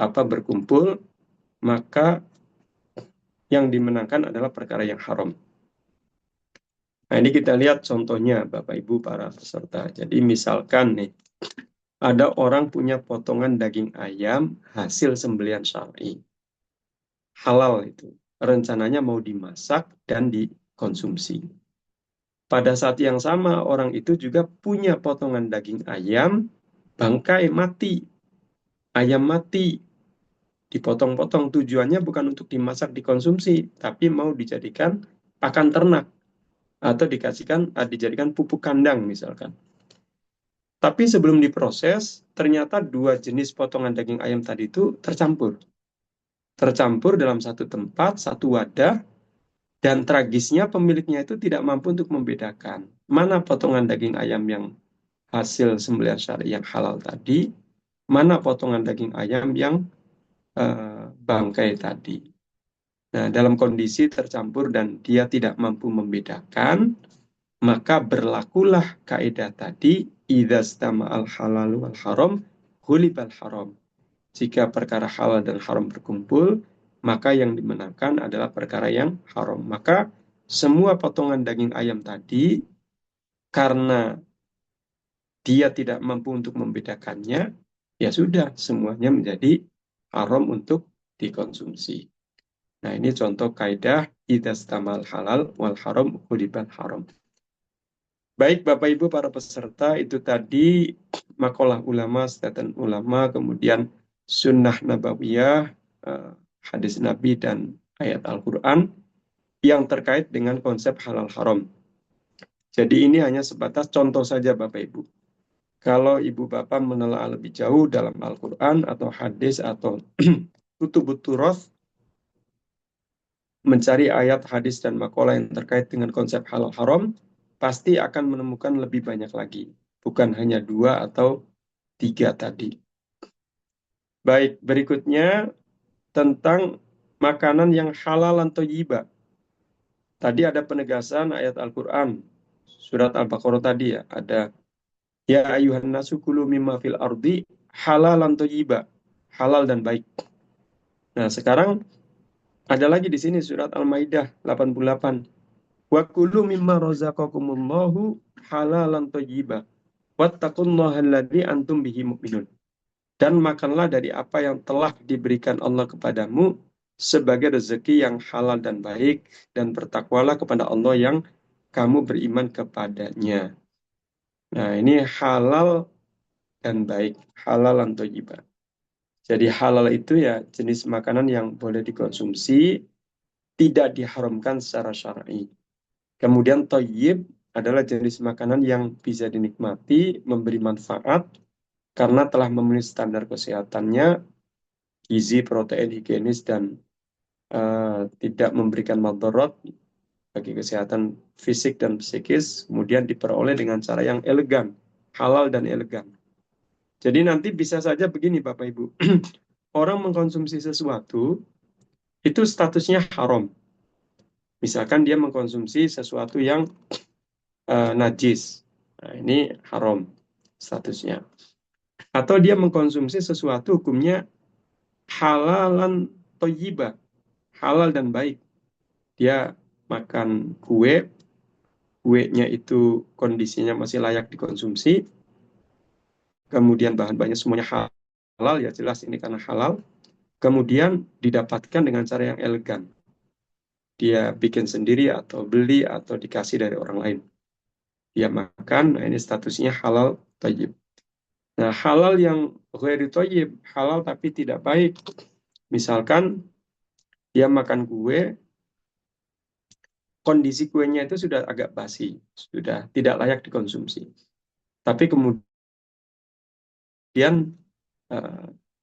berkumpul, maka yang dimenangkan adalah perkara yang haram. Nah, ini kita lihat contohnya Bapak Ibu para peserta. Jadi misalkan nih, ada orang punya potongan daging ayam hasil sembelihan syar'i. Halal itu. Rencananya mau dimasak dan dikonsumsi. Pada saat yang sama, orang itu juga punya potongan daging ayam, bangkai mati. Ayam mati, dipotong-potong. Tujuannya bukan untuk dimasak, dikonsumsi, tapi mau dijadikan pakan ternak. Atau dijadikan pupuk kandang misalkan. Tapi sebelum diproses, ternyata 2 jenis potongan daging ayam tadi itu tercampur. Tercampur dalam satu tempat, satu wadah, dan tragisnya pemiliknya itu tidak mampu untuk membedakan mana potongan daging ayam yang hasil sembelihan syar'i yang halal tadi, mana potongan daging ayam yang bangkai tadi. Nah, dalam kondisi tercampur dan dia tidak mampu membedakan, maka berlakulah kaidah tadi, idza istama'al halal wal haram ghulibal haram. Jika perkara halal dan haram berkumpul, maka yang dimenangkan adalah perkara yang haram. Maka semua potongan daging ayam tadi, karena dia tidak mampu untuk membedakannya, ya sudah, semuanya menjadi haram untuk dikonsumsi. Nah, ini contoh kaidah idastamal halal wal haram ghulibal haram. Baik, Bapak Ibu para peserta, itu tadi makalah ulama, statement ulama, kemudian sunnah nabawiyah, hadis Nabi dan ayat Al-Quran yang terkait dengan konsep halal haram. Jadi ini hanya sebatas contoh saja Bapak Ibu. Kalau Ibu Bapak menelaah lebih jauh dalam Al-Quran atau hadis atau kutubut turoth, mencari ayat, hadis, dan makalah yang terkait dengan konsep halal haram, pasti akan menemukan lebih banyak lagi. Bukan hanya 2 atau 3 tadi. Baik, berikutnya tentang makanan yang halal atau thayyibah. Tadi ada penegasan ayat Al-Quran, surat Al-Baqarah tadi ya, ada ya ayuhan nasu kulu mimma fil ardi halalan thayyibah, halal dan baik. Nah, sekarang ada lagi di sini surat Al-Maidah 88. Wa kulu mimma razaqakumullahu halalan thayyibah. Wattaqullaha alladzi antum bihi mu'minun. Dan makanlah dari apa yang telah diberikan Allah kepadamu sebagai rezeki yang halal dan baik, dan bertakwalah kepada Allah yang kamu beriman kepadanya. Nah, ini halal dan baik, halal dan thayyibah. Jadi halal itu ya jenis makanan yang boleh dikonsumsi, tidak diharamkan secara syar'i. Kemudian thayyib adalah jenis makanan yang bisa dinikmati, memberi manfaat, karena telah memenuhi standar kesehatannya, gizi, protein, higienis, dan tidak memberikan madarat bagi kesehatan fisik dan psikis, kemudian diperoleh dengan cara yang elegan, halal dan elegan. Jadi nanti bisa saja begini Bapak Ibu, orang mengkonsumsi sesuatu, itu statusnya haram. Misalkan dia mengkonsumsi sesuatu yang najis, nah, ini haram statusnya. Atau dia mengkonsumsi sesuatu hukumnya halalan thayyibah, halal dan baik. Dia makan kue, kuenya itu kondisinya masih layak dikonsumsi, kemudian bahan-bahannya semuanya halal, ya jelas ini karena halal, kemudian didapatkan dengan cara yang elegan. Dia bikin sendiri atau beli atau dikasih dari orang lain. Dia makan, nah ini statusnya halal thayyib. Nah, halal yang ghairu thayyib, halal tapi tidak baik. Misalkan dia makan kue, kondisi kuenya itu sudah agak basi, sudah tidak layak dikonsumsi. Tapi kemudian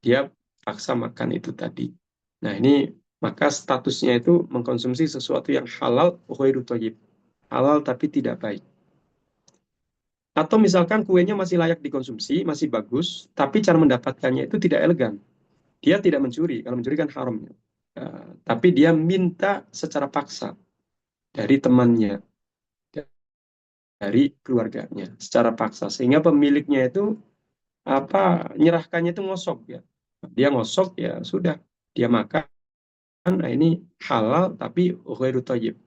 dia paksa makan itu tadi. Nah, ini maka statusnya itu mengkonsumsi sesuatu yang halal ghairu thayyib. Halal tapi tidak baik. Atau misalkan kuenya masih layak dikonsumsi, masih bagus, tapi cara mendapatkannya itu tidak elegan. Dia tidak mencuri, kalau mencuri kan haram. Tapi dia minta secara paksa dari temannya, dari keluarganya, secara paksa. Sehingga pemiliknya itu nyerahkannya itu ngosok ya. Dia ngosok ya sudah, dia makan. Nah, ini halal tapi ghairu thayyib.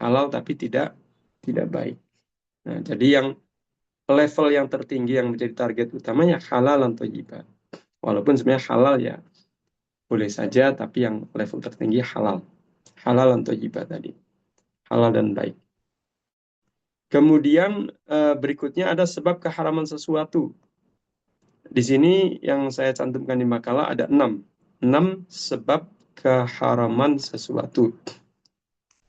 Halal tapi tidak baik. Nah, jadi yang level yang tertinggi yang menjadi target utamanya halal dan thayyibah. Walaupun sebenarnya halal ya boleh saja, tapi yang level tertinggi halal. Halal dan thayyibah tadi. Halal dan baik. Kemudian berikutnya ada sebab keharaman sesuatu. Di sini yang saya cantumkan di makalah ada 6. 6 sebab keharaman sesuatu.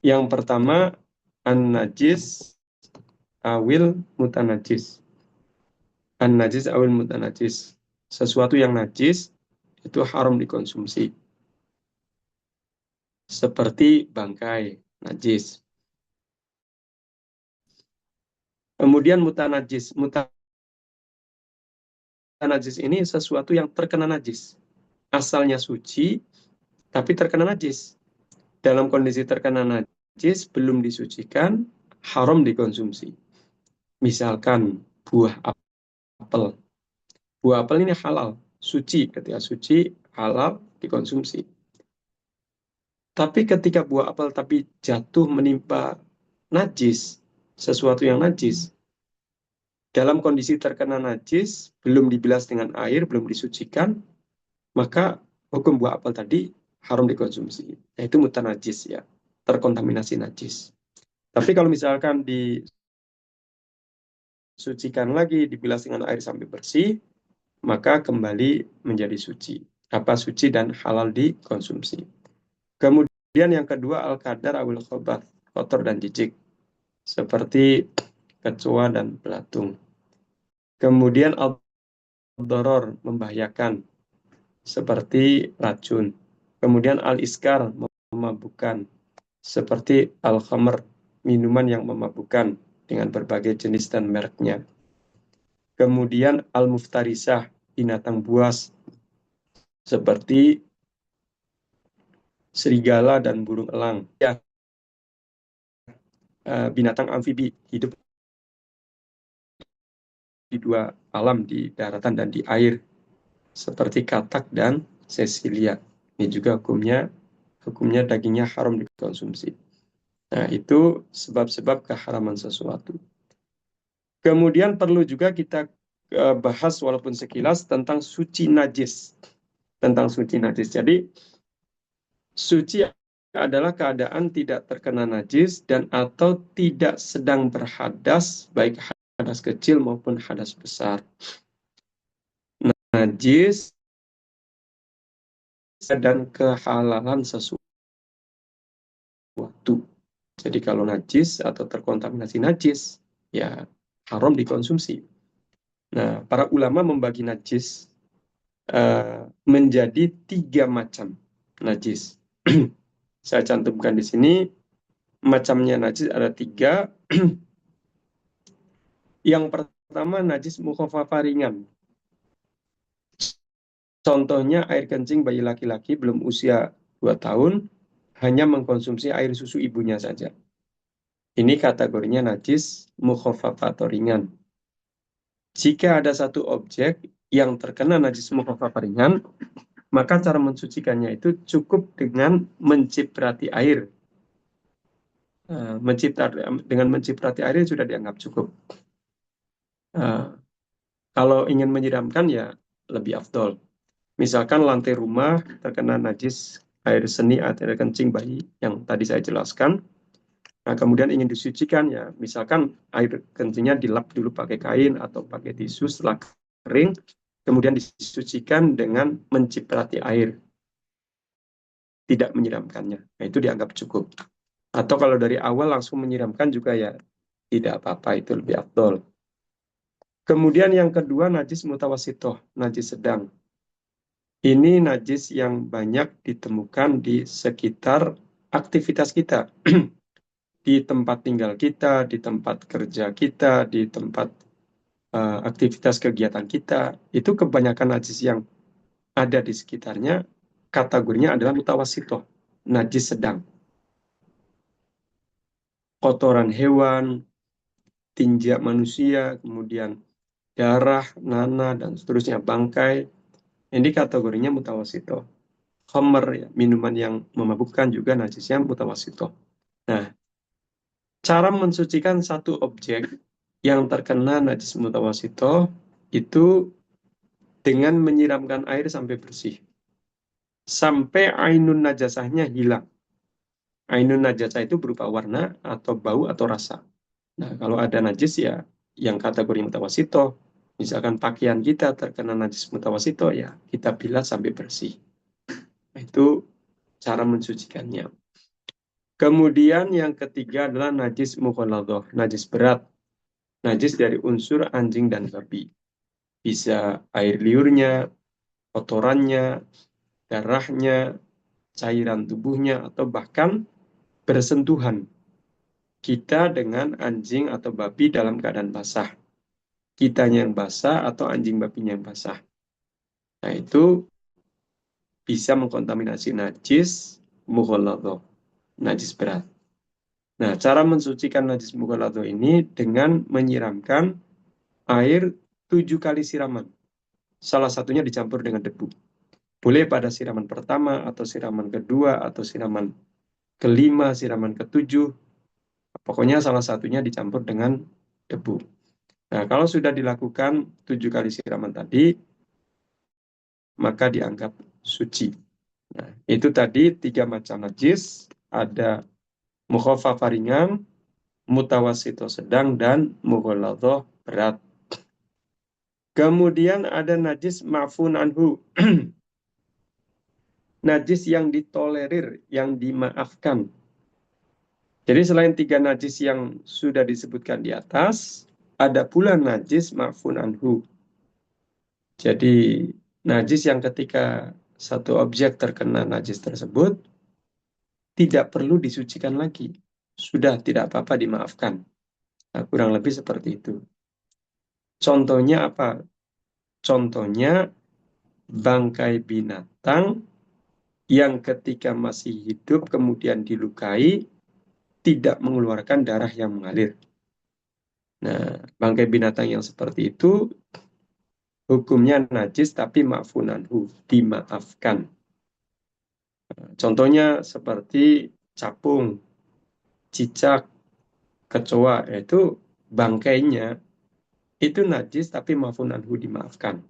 Yang pertama, an-najis awil mutanajis. An-najis awil mutanajis. Sesuatu yang najis itu haram dikonsumsi. Seperti bangkai, najis. Kemudian mutanajis. Mutanajis ini sesuatu yang terkena najis. Asalnya suci, tapi terkena najis. Dalam kondisi terkena najis, belum disucikan, haram dikonsumsi. Misalkan buah apel. Buah apel ini halal, suci. Ketika suci, halal dikonsumsi. Tapi ketika buah apel tapi jatuh menimpa najis, sesuatu yang najis, dalam kondisi terkena najis, belum dibilas dengan air, belum disucikan, maka hukum buah apel tadi haram dikonsumsi. Yaitu mutanajis ya, terkontaminasi najis. Tapi kalau misalkan disucikan lagi, dibilas dengan air sampai bersih, maka kembali menjadi suci. Apa suci dan halal dikonsumsi. Kemudian yang kedua, al-qadar awil khobath, kotor dan jijik. Seperti kecoa dan belatung. Kemudian al-doror, membahayakan. Seperti racun. Kemudian al-iskar, memabukkan. Seperti al-khamr, minuman yang memabukkan dengan berbagai jenis dan mereknya. Kemudian al-muftarisah, binatang buas. Seperti serigala dan burung elang. Ya, binatang amfibi, hidup di dua alam, di daratan dan di air. Seperti katak dan sesilia. Ini juga hukumnya dagingnya haram dikonsumsi. Nah, itu sebab-sebab keharaman sesuatu. Kemudian perlu juga kita bahas walaupun sekilas tentang suci najis. Tentang suci najis. Jadi, suci adalah keadaan tidak terkena najis dan atau tidak sedang berhadas, baik hadas kecil maupun hadas besar. Najis dan kehalalan sesuatu. Jadi kalau najis atau terkontaminasi najis, ya haram dikonsumsi. Nah, para ulama membagi najis menjadi 3 macam najis. Saya cantumkan di sini, macamnya najis ada 3. Yang pertama najis mukhafafah ringan. Contohnya air kencing bayi laki-laki belum usia 2 tahun, hanya mengkonsumsi air susu ibunya saja. Ini kategorinya najis mukhafafah atau ringan. Jika ada satu objek yang terkena najis mukhafafah ringan, maka cara mensucikannya itu cukup dengan menciprati air. Dengan menciprati air sudah dianggap cukup. Kalau ingin menyiramkan ya lebih afdol. Misalkan lantai rumah terkena najis air seni atau air kencing bayi yang tadi saya jelaskan. Nah, kemudian ingin disucikan ya, misalkan air kencingnya dilap dulu pakai kain atau pakai tisu setelah kering, kemudian disucikan dengan menciprati air, tidak menyiramkannya. Nah, itu dianggap cukup. Atau kalau dari awal langsung menyiramkan juga ya tidak apa-apa, itu lebih afdol. Kemudian yang kedua najis mutawasitoh, najis sedang. Ini najis yang banyak ditemukan di sekitar aktivitas kita. Di tempat tinggal kita, di tempat kerja kita, di tempat aktivitas kegiatan kita. Itu kebanyakan najis yang ada di sekitarnya, kategorinya adalah mutawasitoh, najis sedang. Kotoran hewan, tinja manusia, kemudian darah, nanah, dan seterusnya, bangkai. Ini kategorinya mutawasitoh. Khamr, ya, minuman yang memabukkan juga najisnya mutawasitoh. Nah, cara mensucikan satu objek yang terkena najis mutawasitoh itu dengan menyiramkan air sampai bersih. Sampai ainun najasahnya hilang. Ainun najasah itu berupa warna atau bau atau rasa. Nah, kalau ada najis ya yang kategori mutawasitoh, misalkan pakaian kita terkena najis mutawasitoh ya kita bilas sampai bersih. Nah, itu cara mensucikannya. Kemudian yang ketiga adalah najis mukhaladhah, najis berat. Najis dari unsur anjing dan babi. bisa air liurnya, kotorannya, darahnya, cairan tubuhnya, atau bahkan bersentuhan kita dengan anjing atau babi dalam keadaan basah. Kitanya yang basah atau anjing babinya yang basah. Nah, itu bisa mengkontaminasi najis mughaladhah, najis berat. Nah, cara mensucikan najis mughaladhah ini dengan menyiramkan air 7 kali siraman. Salah satunya dicampur dengan debu. Boleh pada siraman pertama, atau siraman kedua, atau siraman kelima, siraman ketujuh. Pokoknya salah satunya dicampur dengan debu. Nah, kalau sudah dilakukan 7 kali siraman tadi, maka dianggap suci. Nah, itu tadi 3 macam najis. Ada mukhafafah ringan, mutawasito sedang, dan mughaladhah berat. Kemudian ada najis ma'fun anhu. Najis yang ditolerir, yang dimaafkan. Jadi selain 3 najis yang sudah disebutkan di atas, ada pula najis ma'fun anhu. Jadi najis yang ketika satu objek terkena najis tersebut, tidak perlu disucikan lagi. Sudah tidak apa-apa dimaafkan. Nah, kurang lebih seperti itu. Contohnya apa? Contohnya bangkai binatang yang ketika masih hidup kemudian dilukai, tidak mengeluarkan darah yang mengalir. Nah, bangkai binatang yang seperti itu hukumnya najis tapi ma'fun anhu, dimaafkan. Contohnya seperti capung, cicak, kecoa, yaitu bangkainya itu najis tapi ma'fun anhu, dimaafkan.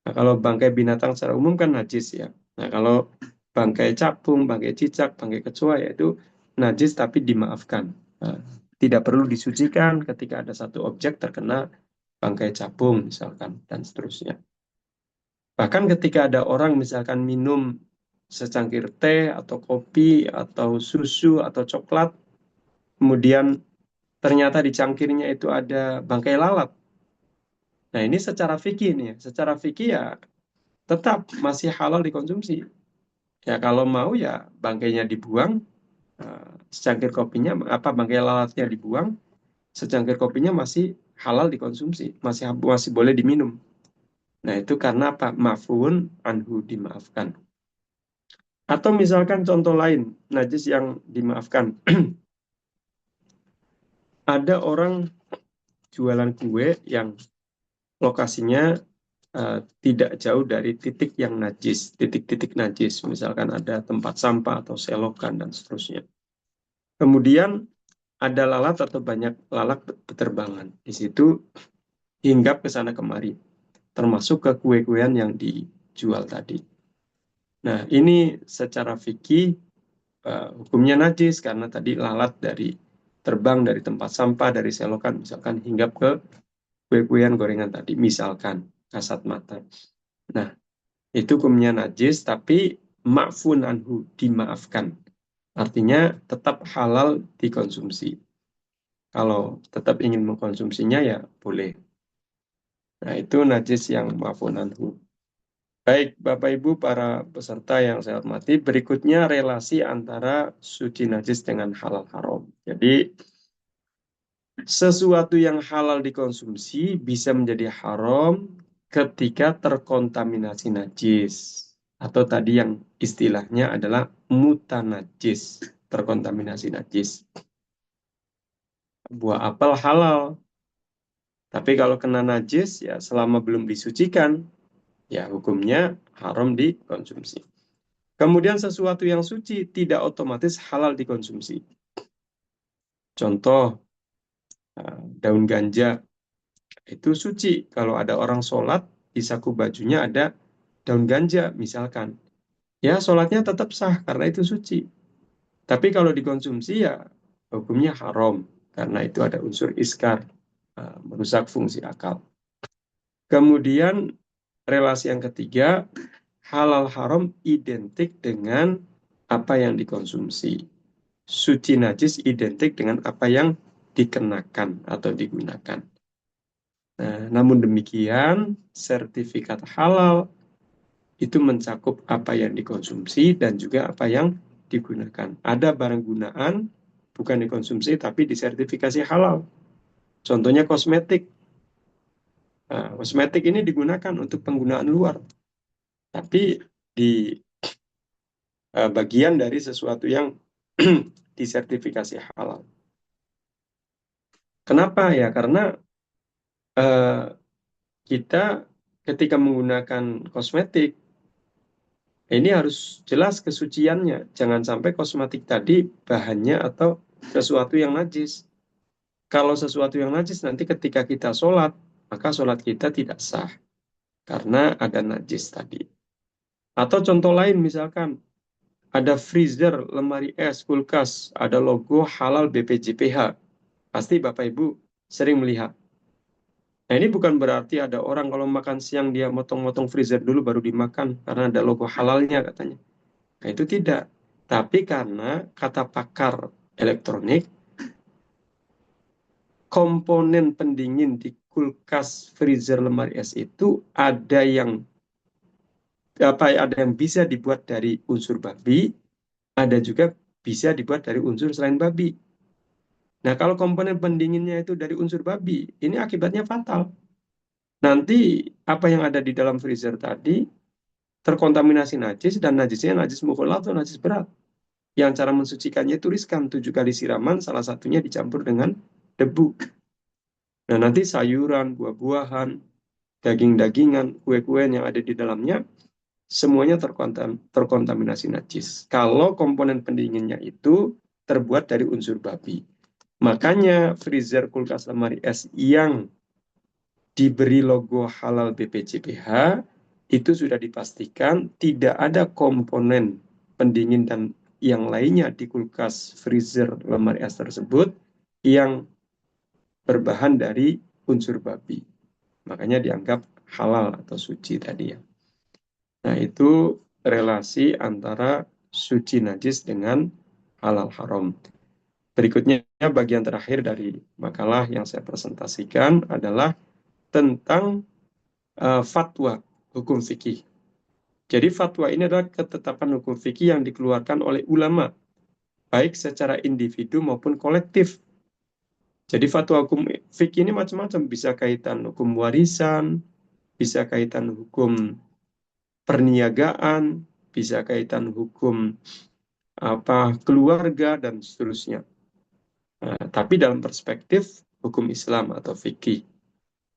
Nah, kalau bangkai binatang secara umum kan najis ya. Nah, kalau bangkai capung, bangkai cicak, bangkai kecoa yaitu najis tapi dimaafkan. Nah, tidak perlu disucikan ketika ada satu objek terkena bangkai capung misalkan, dan seterusnya. Bahkan ketika ada orang misalkan minum secangkir teh atau kopi atau susu atau coklat, kemudian ternyata di cangkirnya itu ada bangkai lalat. Nah, ini secara fikih nih, secara fikih ya tetap masih halal dikonsumsi. Ya kalau mau ya bangkainya dibuang, secangkir kopinya apa bangkai lalatnya dibuang, secangkir kopinya masih halal dikonsumsi, masih masih boleh diminum. Nah, itu karena apa? Ma'fun anhu, dimaafkan. Atau misalkan contoh lain, najis yang dimaafkan. Ada orang jualan kue yang lokasinya tidak jauh dari titik yang najis, titik-titik najis. Misalkan ada tempat sampah atau selokan dan seterusnya. Kemudian ada lalat atau banyak lalat berterbangan. Di situ hinggap ke sana kemari, termasuk ke kue-kuean yang dijual tadi. Nah, ini secara fikih hukumnya najis karena tadi lalat terbang dari tempat sampah, dari selokan, misalkan hinggap ke kue-kuean gorengan tadi, misalkan kasat mata. Nah, itu hukumnya najis, tapi ma'fun anhu, dimaafkan. Artinya tetap halal dikonsumsi. Kalau tetap ingin mengkonsumsinya ya boleh. Nah, itu najis yang ma'fun anhu. Baik, Bapak Ibu para peserta yang saya hormati, berikutnya relasi antara suci najis dengan halal haram. Jadi, sesuatu yang halal dikonsumsi bisa menjadi haram ketika terkontaminasi najis. Atau tadi yang istilahnya adalah mutanajis, terkontaminasi najis. Buah apel halal, tapi kalau kena najis, ya selama belum disucikan, ya hukumnya haram dikonsumsi. Kemudian sesuatu yang suci tidak otomatis halal dikonsumsi. Contoh, daun ganja itu suci. Kalau ada orang sholat, di saku bajunya ada daun ganja misalkan. Ya sholatnya tetap sah karena itu suci. Tapi kalau dikonsumsi ya hukumnya haram. Karena itu ada unsur iskar, merusak fungsi akal. Kemudian relasi yang ketiga, halal haram identik dengan apa yang dikonsumsi. Suci najis identik dengan apa yang dikenakan atau digunakan. Nah, namun demikian, sertifikat halal itu mencakup apa yang dikonsumsi dan juga apa yang digunakan. Ada barang gunaan bukan dikonsumsi tapi disertifikasi halal. Contohnya kosmetik. Nah, kosmetik ini digunakan untuk penggunaan luar, tapi di bagian dari sesuatu yang disertifikasi halal. Kenapa ya? Karena eh, kita ketika menggunakan kosmetik ini harus jelas kesuciannya. Jangan sampai kosmetik tadi bahannya atau sesuatu yang najis. Kalau sesuatu yang najis nanti ketika kita sholat, maka sholat kita tidak sah karena ada najis tadi. Atau contoh lain misalkan ada freezer, lemari es, kulkas, ada logo halal BPJPH. Pasti Bapak Ibu sering melihat. Nah, ini bukan berarti ada orang kalau makan siang dia motong-motong freezer dulu baru dimakan karena ada logo halalnya katanya. Nah, itu tidak. Tapi karena kata pakar elektronik, komponen pendingin di kulkas, freezer, lemari es itu ada yang bisa dibuat dari unsur babi, ada juga bisa dibuat dari unsur selain babi. Nah, kalau komponen pendinginnya itu dari unsur babi, ini akibatnya fatal. Nanti apa yang ada di dalam freezer tadi terkontaminasi najis dan najisnya najis mukholaf atau najis berat. Yang cara mensucikannya itu riskan, 7 kali siraman, salah satunya dicampur dengan debu. Nah, nanti sayuran, buah-buahan, daging-dagingan, kue-kue yang ada di dalamnya, semuanya terkontaminasi najis. Kalau komponen pendinginnya itu terbuat dari unsur babi. Makanya freezer, kulkas, lemari es yang diberi logo halal BPJPH itu sudah dipastikan tidak ada komponen pendingin dan yang lainnya di kulkas, freezer, lemari es tersebut yang berbahan dari unsur babi. Makanya dianggap halal atau suci tadi ya. Nah, itu relasi antara suci najis dengan halal haram. Berikutnya bagian terakhir dari makalah yang saya presentasikan adalah tentang fatwa hukum fikih. Jadi fatwa ini adalah ketetapan hukum fikih yang dikeluarkan oleh ulama, baik secara individu maupun kolektif. Jadi fatwa hukum fikih ini macam-macam, bisa kaitan hukum warisan, bisa kaitan hukum perniagaan, bisa kaitan hukum keluarga dan seterusnya. Nah, tapi dalam perspektif hukum Islam atau fikih.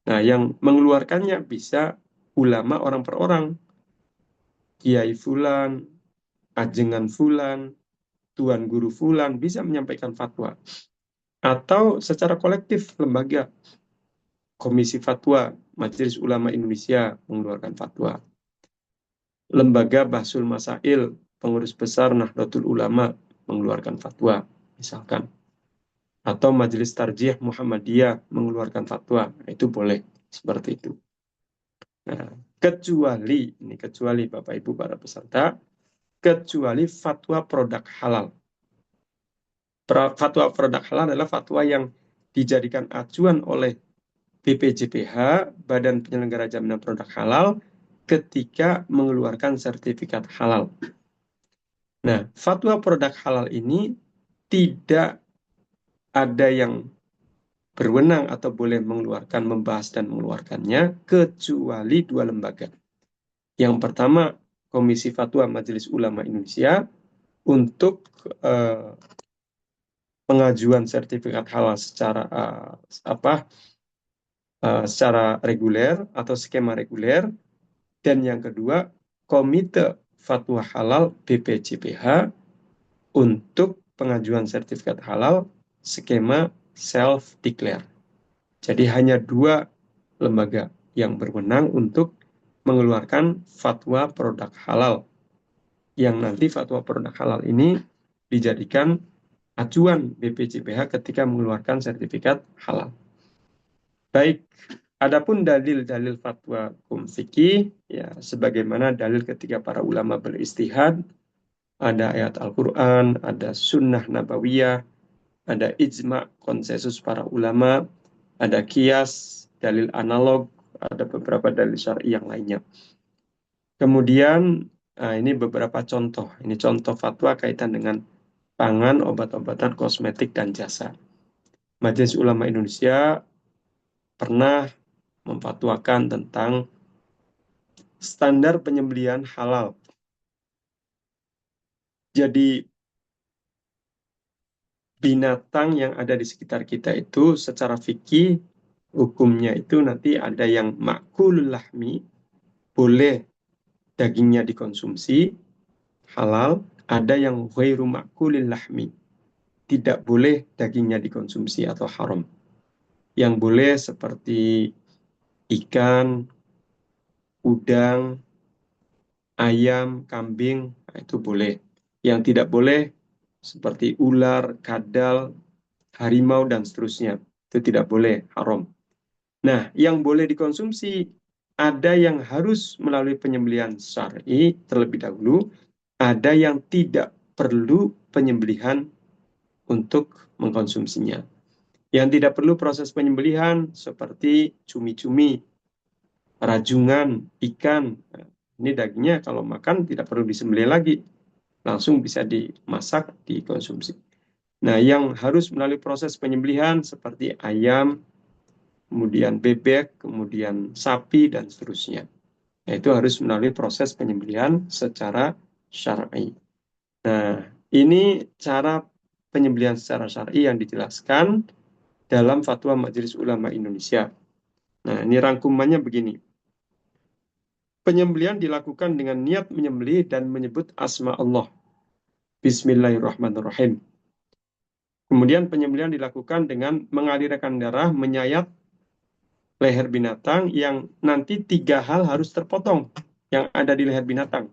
Nah, yang mengeluarkannya bisa ulama orang per orang, kiai fulan, ajengan fulan, tuan guru fulan bisa menyampaikan fatwa. Atau secara kolektif lembaga, Komisi Fatwa Majelis Ulama Indonesia mengeluarkan fatwa. Lembaga Bahsul Masail, pengurus besar Nahdlatul Ulama mengeluarkan fatwa, misalkan. Atau Majelis Tarjih Muhammadiyah mengeluarkan fatwa, itu boleh seperti itu. Nah, kecuali Bapak Ibu para peserta, kecuali fatwa produk halal. Fatwa produk halal adalah fatwa yang dijadikan acuan oleh BPJPH, Badan Penyelenggara Jaminan Produk Halal, ketika mengeluarkan sertifikat halal. Nah, fatwa produk halal ini tidak ada yang berwenang atau boleh mengeluarkan, membahas dan mengeluarkannya, kecuali 2 lembaga. Yang pertama, Komisi Fatwa Majelis Ulama Indonesia untuk pengajuan sertifikat halal secara reguler atau skema reguler, dan yang kedua Komite Fatwa Halal BPJPH untuk pengajuan sertifikat halal skema self-declare. Jadi hanya 2 lembaga yang berwenang untuk mengeluarkan fatwa produk halal, yang nanti fatwa produk halal ini dijadikan acuan BPJPH ketika mengeluarkan sertifikat halal. Baik, adapun dalil-dalil fatwa hukum fikih, ya sebagaimana dalil ketika para ulama beristihad, ada ayat Al-Quran, ada sunnah nabawiyah, ada ijma' konsensus para ulama, ada kias dalil analog, ada beberapa dalil syar'i yang lainnya. Kemudian ini beberapa contoh. Ini contoh fatwa kaitan dengan pangan, obat-obatan, kosmetik, dan jasa. Majelis Ulama Indonesia pernah memfatwakan tentang standar penyembelihan halal. Jadi binatang yang ada di sekitar kita itu secara fikih hukumnya itu nanti ada yang makulul lahmi, boleh dagingnya dikonsumsi, halal, ada yang ghairu makulil lahmi, tidak boleh dagingnya dikonsumsi atau haram. Yang boleh seperti ikan, udang, ayam, kambing, nah itu boleh. Yang tidak boleh seperti ular, kadal, harimau, dan seterusnya. Itu tidak boleh, haram. Nah, yang boleh dikonsumsi, ada yang harus melalui penyembelihan syar'i terlebih dahulu, ada yang tidak perlu penyembelihan untuk mengkonsumsinya. Yang tidak perlu proses penyembelihan seperti cumi-cumi, rajungan, ikan. Nah, ini dagingnya kalau makan tidak perlu disembelih lagi, langsung bisa dimasak, dikonsumsi. Nah, yang harus melalui proses penyembelihan seperti ayam, kemudian bebek, kemudian sapi, dan seterusnya. Nah, itu harus melalui proses penyembelihan secara syar'i. Nah, ini cara penyembelihan secara syar'i yang dijelaskan dalam Fatwa Majelis Ulama Indonesia. Nah, ini rangkumannya begini. Penyembelihan dilakukan dengan niat menyembelih dan menyebut asma Allah. Bismillahirrahmanirrahim. Kemudian penyembelihan dilakukan dengan mengalirkan darah, menyayat leher binatang yang nanti 3 hal harus terpotong yang ada di leher binatang.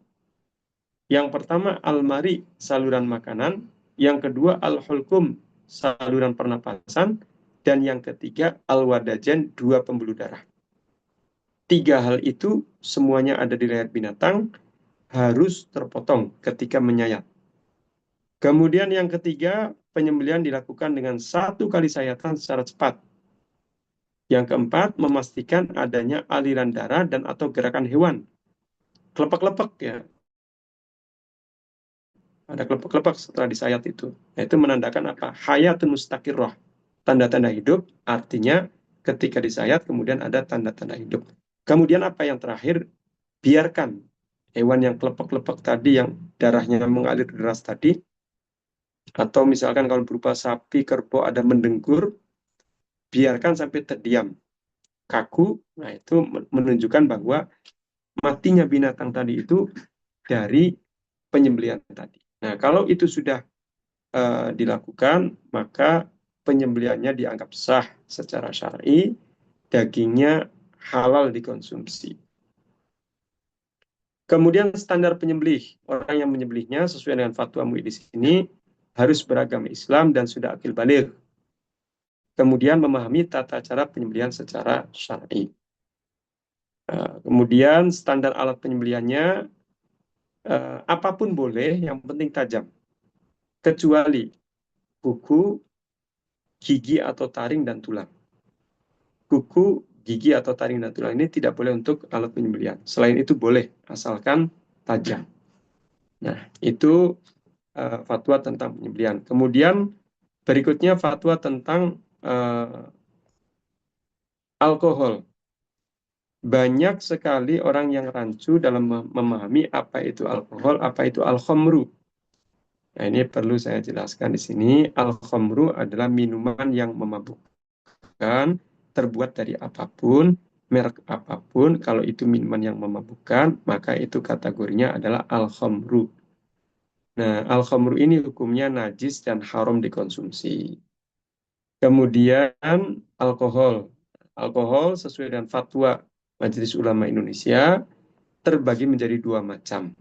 Yang pertama al-mari, saluran makanan. Yang kedua al-hulkum, saluran pernapasan. Dan yang ketiga al-wadajen, 2 pembuluh darah. 3 hal itu semuanya ada di leher binatang, harus terpotong ketika menyayat. Kemudian yang ketiga, penyembelihan dilakukan dengan 1 kali sayatan secara cepat. Yang keempat, memastikan adanya aliran darah dan atau gerakan hewan. Kelepek-kelepek ya. Ada kelepek-kelepek setelah disayat itu. Nah, itu menandakan apa? Hayatun mustaqirrah. Tanda-tanda hidup artinya ketika disayat kemudian ada tanda-tanda hidup. Kemudian apa yang terakhir? Biarkan hewan yang kelepek-kelepek tadi, yang darahnya mengalir deras tadi, atau misalkan kalau berupa sapi, kerbau ada mendengkur, biarkan sampai terdiam, kaku. Nah, itu menunjukkan bahwa matinya binatang tadi itu dari penyembelihan tadi. Nah, kalau itu sudah dilakukan, maka penyembelihannya dianggap sah secara syar'i, dagingnya halal dikonsumsi. Kemudian standar penyembelih, orang yang menyembelihnya sesuai dengan fatwa MUI di sini harus beragama Islam dan sudah akil baligh. Kemudian memahami tata cara penyembelihan secara syar'i. Kemudian standar alat penyembelihannya apapun boleh, yang penting tajam. Kecuali kuku, gigi atau taring dan tulang. Kuku, gigi atau taring dan tulang ini tidak boleh untuk alat penyembelihan. Selain itu boleh, asalkan tajam. Nah, itu fatwa tentang penyembelihan. Kemudian berikutnya fatwa tentang alkohol. Banyak sekali orang yang rancu dalam memahami apa itu alkohol, apa itu al-khamru. Nah, ini perlu saya jelaskan di sini. Al-khamru adalah minuman yang memabukkan, terbuat dari apapun, merek apapun. Kalau itu minuman yang memabukkan, maka itu kategorinya adalah al-khamru. Nah, al-khamru ini hukumnya najis dan haram dikonsumsi. Kemudian alkohol. Alkohol sesuai dengan fatwa Majelis Ulama Indonesia terbagi menjadi 2 macam.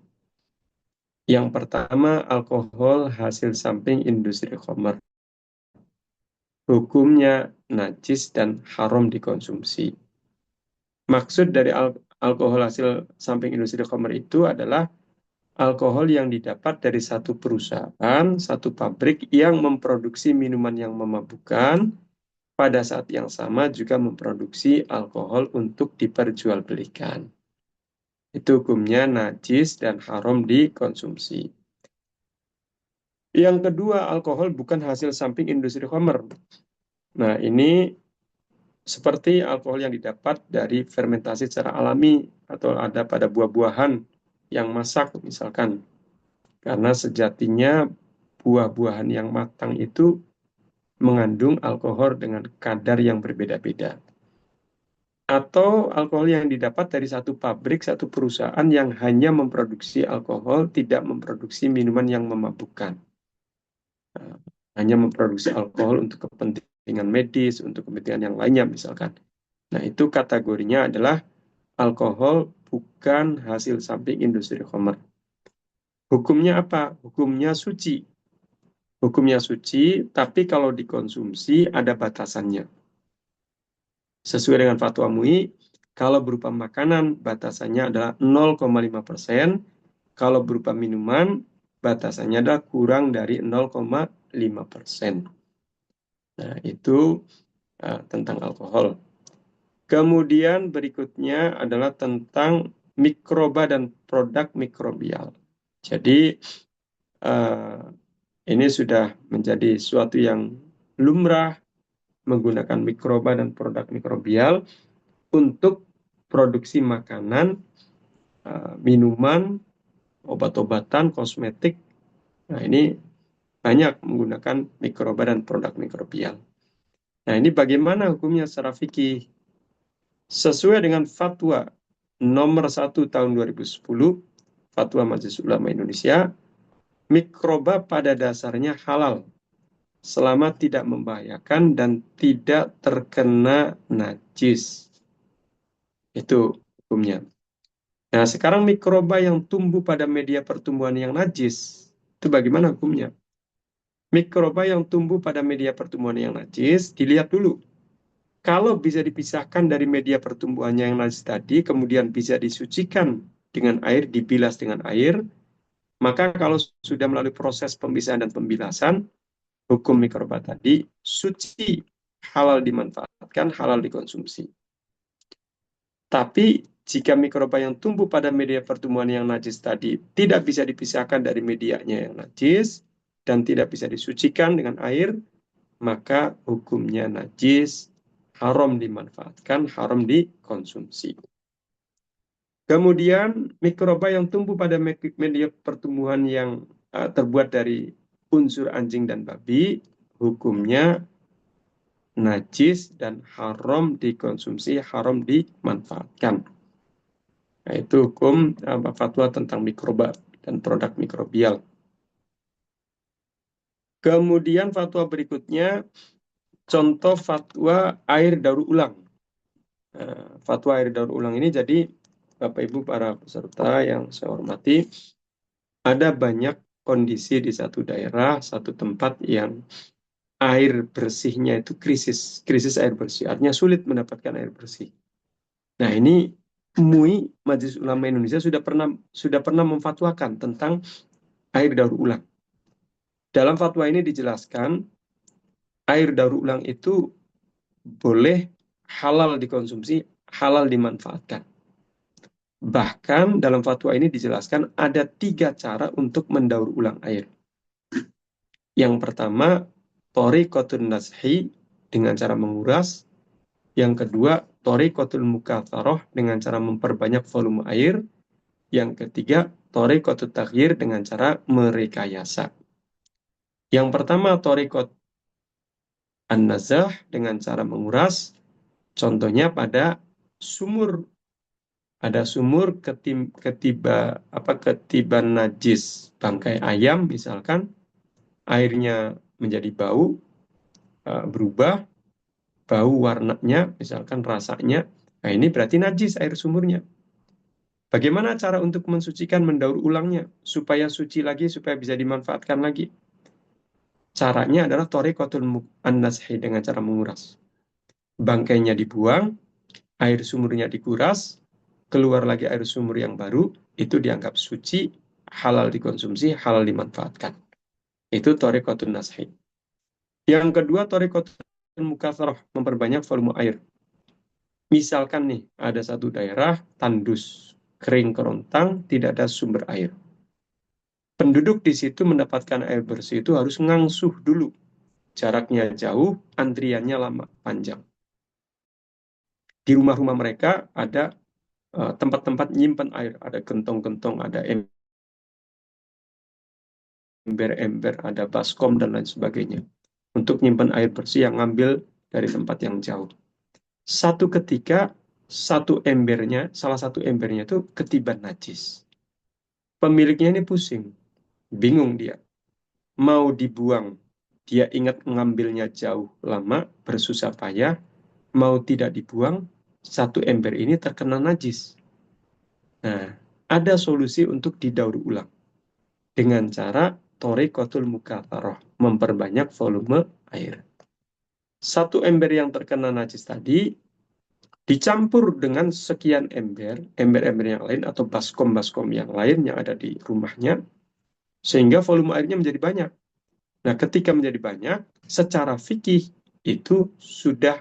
Yang pertama, alkohol hasil samping industri khamr. Hukumnya najis dan haram dikonsumsi. Maksud dari alkohol hasil samping industri khamr itu adalah alkohol yang didapat dari satu perusahaan, satu pabrik yang memproduksi minuman yang memabukkan, pada saat yang sama juga memproduksi alkohol untuk diperjualbelikan. Itu hukumnya najis dan haram dikonsumsi. Yang kedua, alkohol bukan hasil samping industri khamr. Nah, ini seperti alkohol yang didapat dari fermentasi secara alami atau ada pada buah-buahan yang masak misalkan. Karena sejatinya buah-buahan yang matang itu mengandung alkohol dengan kadar yang berbeda-beda. Atau alkohol yang didapat dari satu pabrik, satu perusahaan yang hanya memproduksi alkohol, tidak memproduksi minuman yang memabukkan. Hanya memproduksi alkohol untuk kepentingan medis, untuk kepentingan yang lainnya misalkan. Nah, itu kategorinya adalah alkohol bukan hasil samping industri khamr. Hukumnya apa? Hukumnya suci. Hukumnya suci, tapi kalau dikonsumsi ada batasannya. Sesuai dengan fatwa MUI, kalau berupa makanan batasannya adalah 0,5%, kalau berupa minuman batasannya adalah kurang dari 0,5%. Nah, itu tentang alkohol. Kemudian berikutnya adalah tentang mikroba dan produk mikrobial. Jadi ini sudah menjadi suatu yang lumrah menggunakan mikroba dan produk mikrobial untuk produksi makanan, minuman, obat-obatan, kosmetik. Nah, ini banyak menggunakan mikroba dan produk mikrobial. Nah, ini bagaimana hukumnya secara fikih? Sesuai dengan fatwa nomor 1 tahun 2010, Fatwa Majelis Ulama Indonesia, mikroba pada dasarnya halal selama tidak membahayakan dan tidak terkena najis. Itu hukumnya. Nah, sekarang mikroba yang tumbuh pada media pertumbuhan yang najis, itu bagaimana hukumnya? Mikroba yang tumbuh pada media pertumbuhan yang najis, dilihat dulu. Kalau bisa dipisahkan dari media pertumbuhannya yang najis tadi, kemudian bisa disucikan dengan air, dibilas dengan air, maka kalau sudah melalui proses pembisahan dan pembilasan, hukum mikroba tadi suci, halal dimanfaatkan, halal dikonsumsi. Tapi jika mikroba yang tumbuh pada media pertumbuhan yang najis tadi tidak bisa dipisahkan dari medianya yang najis dan tidak bisa disucikan dengan air, maka hukumnya najis, haram dimanfaatkan, haram dikonsumsi. Kemudian mikroba yang tumbuh pada media pertumbuhan yang terbuat dari unsur anjing dan babi, hukumnya najis dan haram dikonsumsi, haram dimanfaatkan. Nah, itu hukum fatwa tentang mikroba dan produk mikrobial. Kemudian fatwa berikutnya, contoh fatwa air daur ulang. Fatwa air daur ulang ini jadi, Bapak Ibu para peserta yang saya hormati, ada banyak kondisi di satu daerah, satu tempat yang air bersihnya itu krisis air bersih, artinya sulit mendapatkan air bersih. Nah, ini MUI, Majelis Ulama Indonesia, sudah pernah memfatwakan tentang air daur ulang. Dalam fatwa ini dijelaskan air daur ulang itu boleh halal dikonsumsi, halal dimanfaatkan. Bahkan dalam fatwa ini dijelaskan ada 3 cara untuk mendaur ulang air. Yang pertama, thariqatun nazhi dengan cara menguras. Yang kedua, thariqatul mukatharah dengan cara memperbanyak volume air. Yang ketiga, thariqatut taghyir dengan cara merekayasa. Yang pertama, thariqat an-nazah dengan cara menguras. Contohnya pada sumur. Ada sumur ketiban najis bangkai ayam misalkan, airnya menjadi bau, berubah, bau warnanya, misalkan rasanya. Nah, ini berarti najis air sumurnya. Bagaimana cara untuk mensucikan, mendaur ulangnya, supaya suci lagi, supaya bisa dimanfaatkan lagi? Caranya adalah thariqatul an-nazhi dengan cara menguras. Bangkainya dibuang, air sumurnya dikuras, keluar lagi air sumur yang baru, itu dianggap suci, halal dikonsumsi, halal dimanfaatkan. Itu thariqatun nazhi. Yang kedua, thariqatul mukatharah, memperbanyak volume air. Misalkan nih, ada satu daerah tandus, kering kerontang, tidak ada sumber air. Penduduk di situ mendapatkan air bersih itu harus ngangsuh dulu. Jaraknya jauh, antriannya lama, panjang. Di rumah-rumah mereka ada tempat-tempat nyimpan air, ada gentong-gentong, ada ember-ember, ada baskom, dan lain sebagainya. Untuk nyimpan air bersih yang ngambil dari tempat yang jauh. Satu ketika, salah satu embernya itu ketiban najis. Pemiliknya ini pusing, bingung dia. Mau dibuang, dia ingat ngambilnya jauh lama, bersusah payah. Mau tidak dibuang, satu ember ini terkena najis. Nah, ada solusi untuk didaur ulang dengan cara thoriqatul mukatharah, memperbanyak volume air. Satu ember yang terkena najis tadi dicampur dengan sekian ember-ember yang lain atau baskom-baskom yang lain yang ada di rumahnya, sehingga volume airnya menjadi banyak. Nah, ketika menjadi banyak, secara fikih itu sudah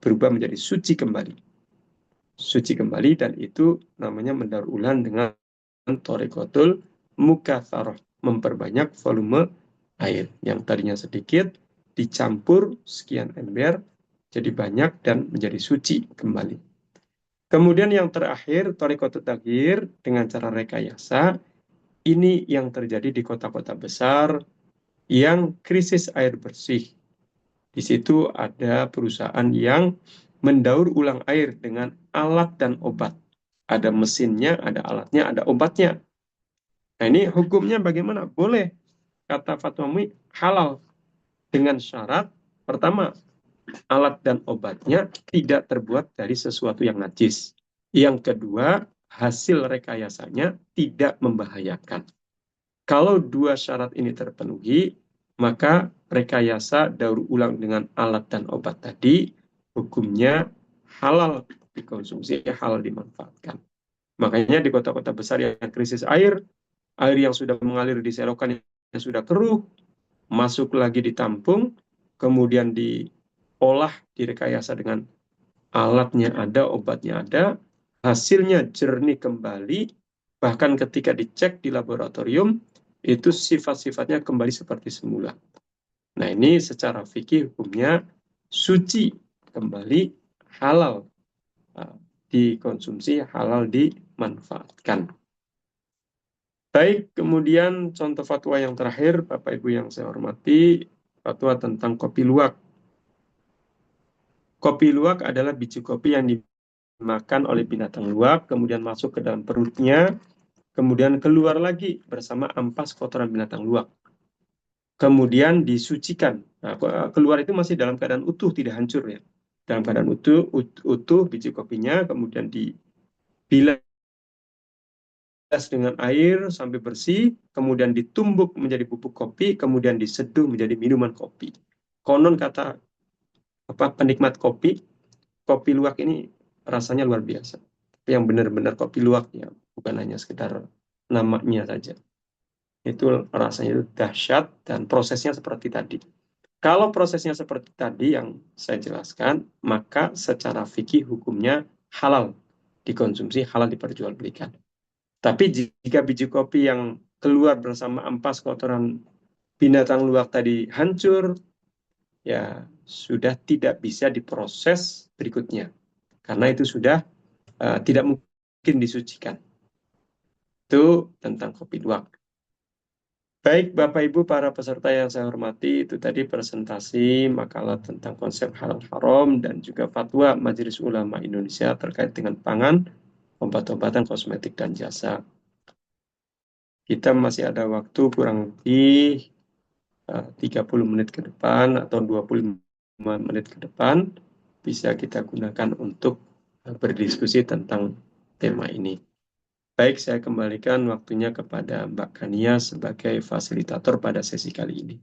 berubah menjadi suci kembali. Suci kembali, dan itu namanya mendaur ulang dengan thoriqatul mukatharah, memperbanyak volume air yang tadinya sedikit dicampur sekian ember jadi banyak dan menjadi suci kembali. Kemudian yang terakhir, thoriqatul taghir dengan cara rekayasa. Ini yang terjadi di kota-kota besar yang krisis air bersih. Di situ ada perusahaan yang mendaur ulang air dengan alat dan obat. Ada mesinnya, ada alatnya, ada obatnya. Nah, ini hukumnya bagaimana? Boleh, kata fatwa MUI, halal. Dengan syarat, pertama, alat dan obatnya tidak terbuat dari sesuatu yang najis. Yang kedua, hasil rekayasanya tidak membahayakan. Kalau dua syarat ini terpenuhi, maka rekayasa daur ulang dengan alat dan obat tadi hukumnya halal dikonsumsi, halal dimanfaatkan. Makanya di kota-kota besar yang krisis air, air yang sudah mengalir di selokan yang sudah keruh, masuk lagi ditampung, kemudian diolah, direkayasa dengan alatnya ada, obatnya ada, hasilnya jernih kembali, bahkan ketika dicek di laboratorium, itu sifat-sifatnya kembali seperti semula. Nah, ini secara fikih hukumnya suci kembali, halal dikonsumsi, halal dimanfaatkan. Baik, kemudian contoh fatwa yang terakhir, Bapak Ibu yang saya hormati, fatwa tentang kopi luwak. Kopi luwak adalah biji kopi yang dimakan oleh binatang luwak, kemudian masuk ke dalam perutnya, kemudian keluar lagi bersama ampas kotoran binatang luwak. Kemudian disucikan. Nah, keluar itu masih dalam keadaan utuh, tidak hancur ya. Dalam keadaan utuh biji kopinya, kemudian dibilas dengan air sampai bersih, kemudian ditumbuk menjadi bubuk kopi, kemudian diseduh menjadi minuman kopi. Konon kata penikmat kopi, kopi luwak ini rasanya luar biasa. Tapi yang benar-benar kopi luwak ya, bukan hanya sekedar namanya saja. Itu rasanya itu dahsyat dan prosesnya seperti tadi. Kalau prosesnya seperti tadi yang saya jelaskan, maka secara fikih hukumnya halal dikonsumsi, halal diperjualbelikan. Tapi jika biji kopi yang keluar bersama ampas kotoran binatang luwak tadi hancur, ya sudah tidak bisa diproses berikutnya. Karena itu sudah tidak mungkin disucikan. Itu tentang kopi luwak. Baik, Bapak Ibu para peserta yang saya hormati, itu tadi presentasi makalah tentang konsep halal haram dan juga fatwa Majelis Ulama Indonesia terkait dengan pangan, obat-obatan, kosmetik, dan jasa. Kita masih ada waktu kurang lebih 30 menit ke depan atau 25 menit ke depan bisa kita gunakan untuk berdiskusi tentang tema ini. Baik, saya kembalikan waktunya kepada Mbak Kania sebagai fasilitator pada sesi kali ini.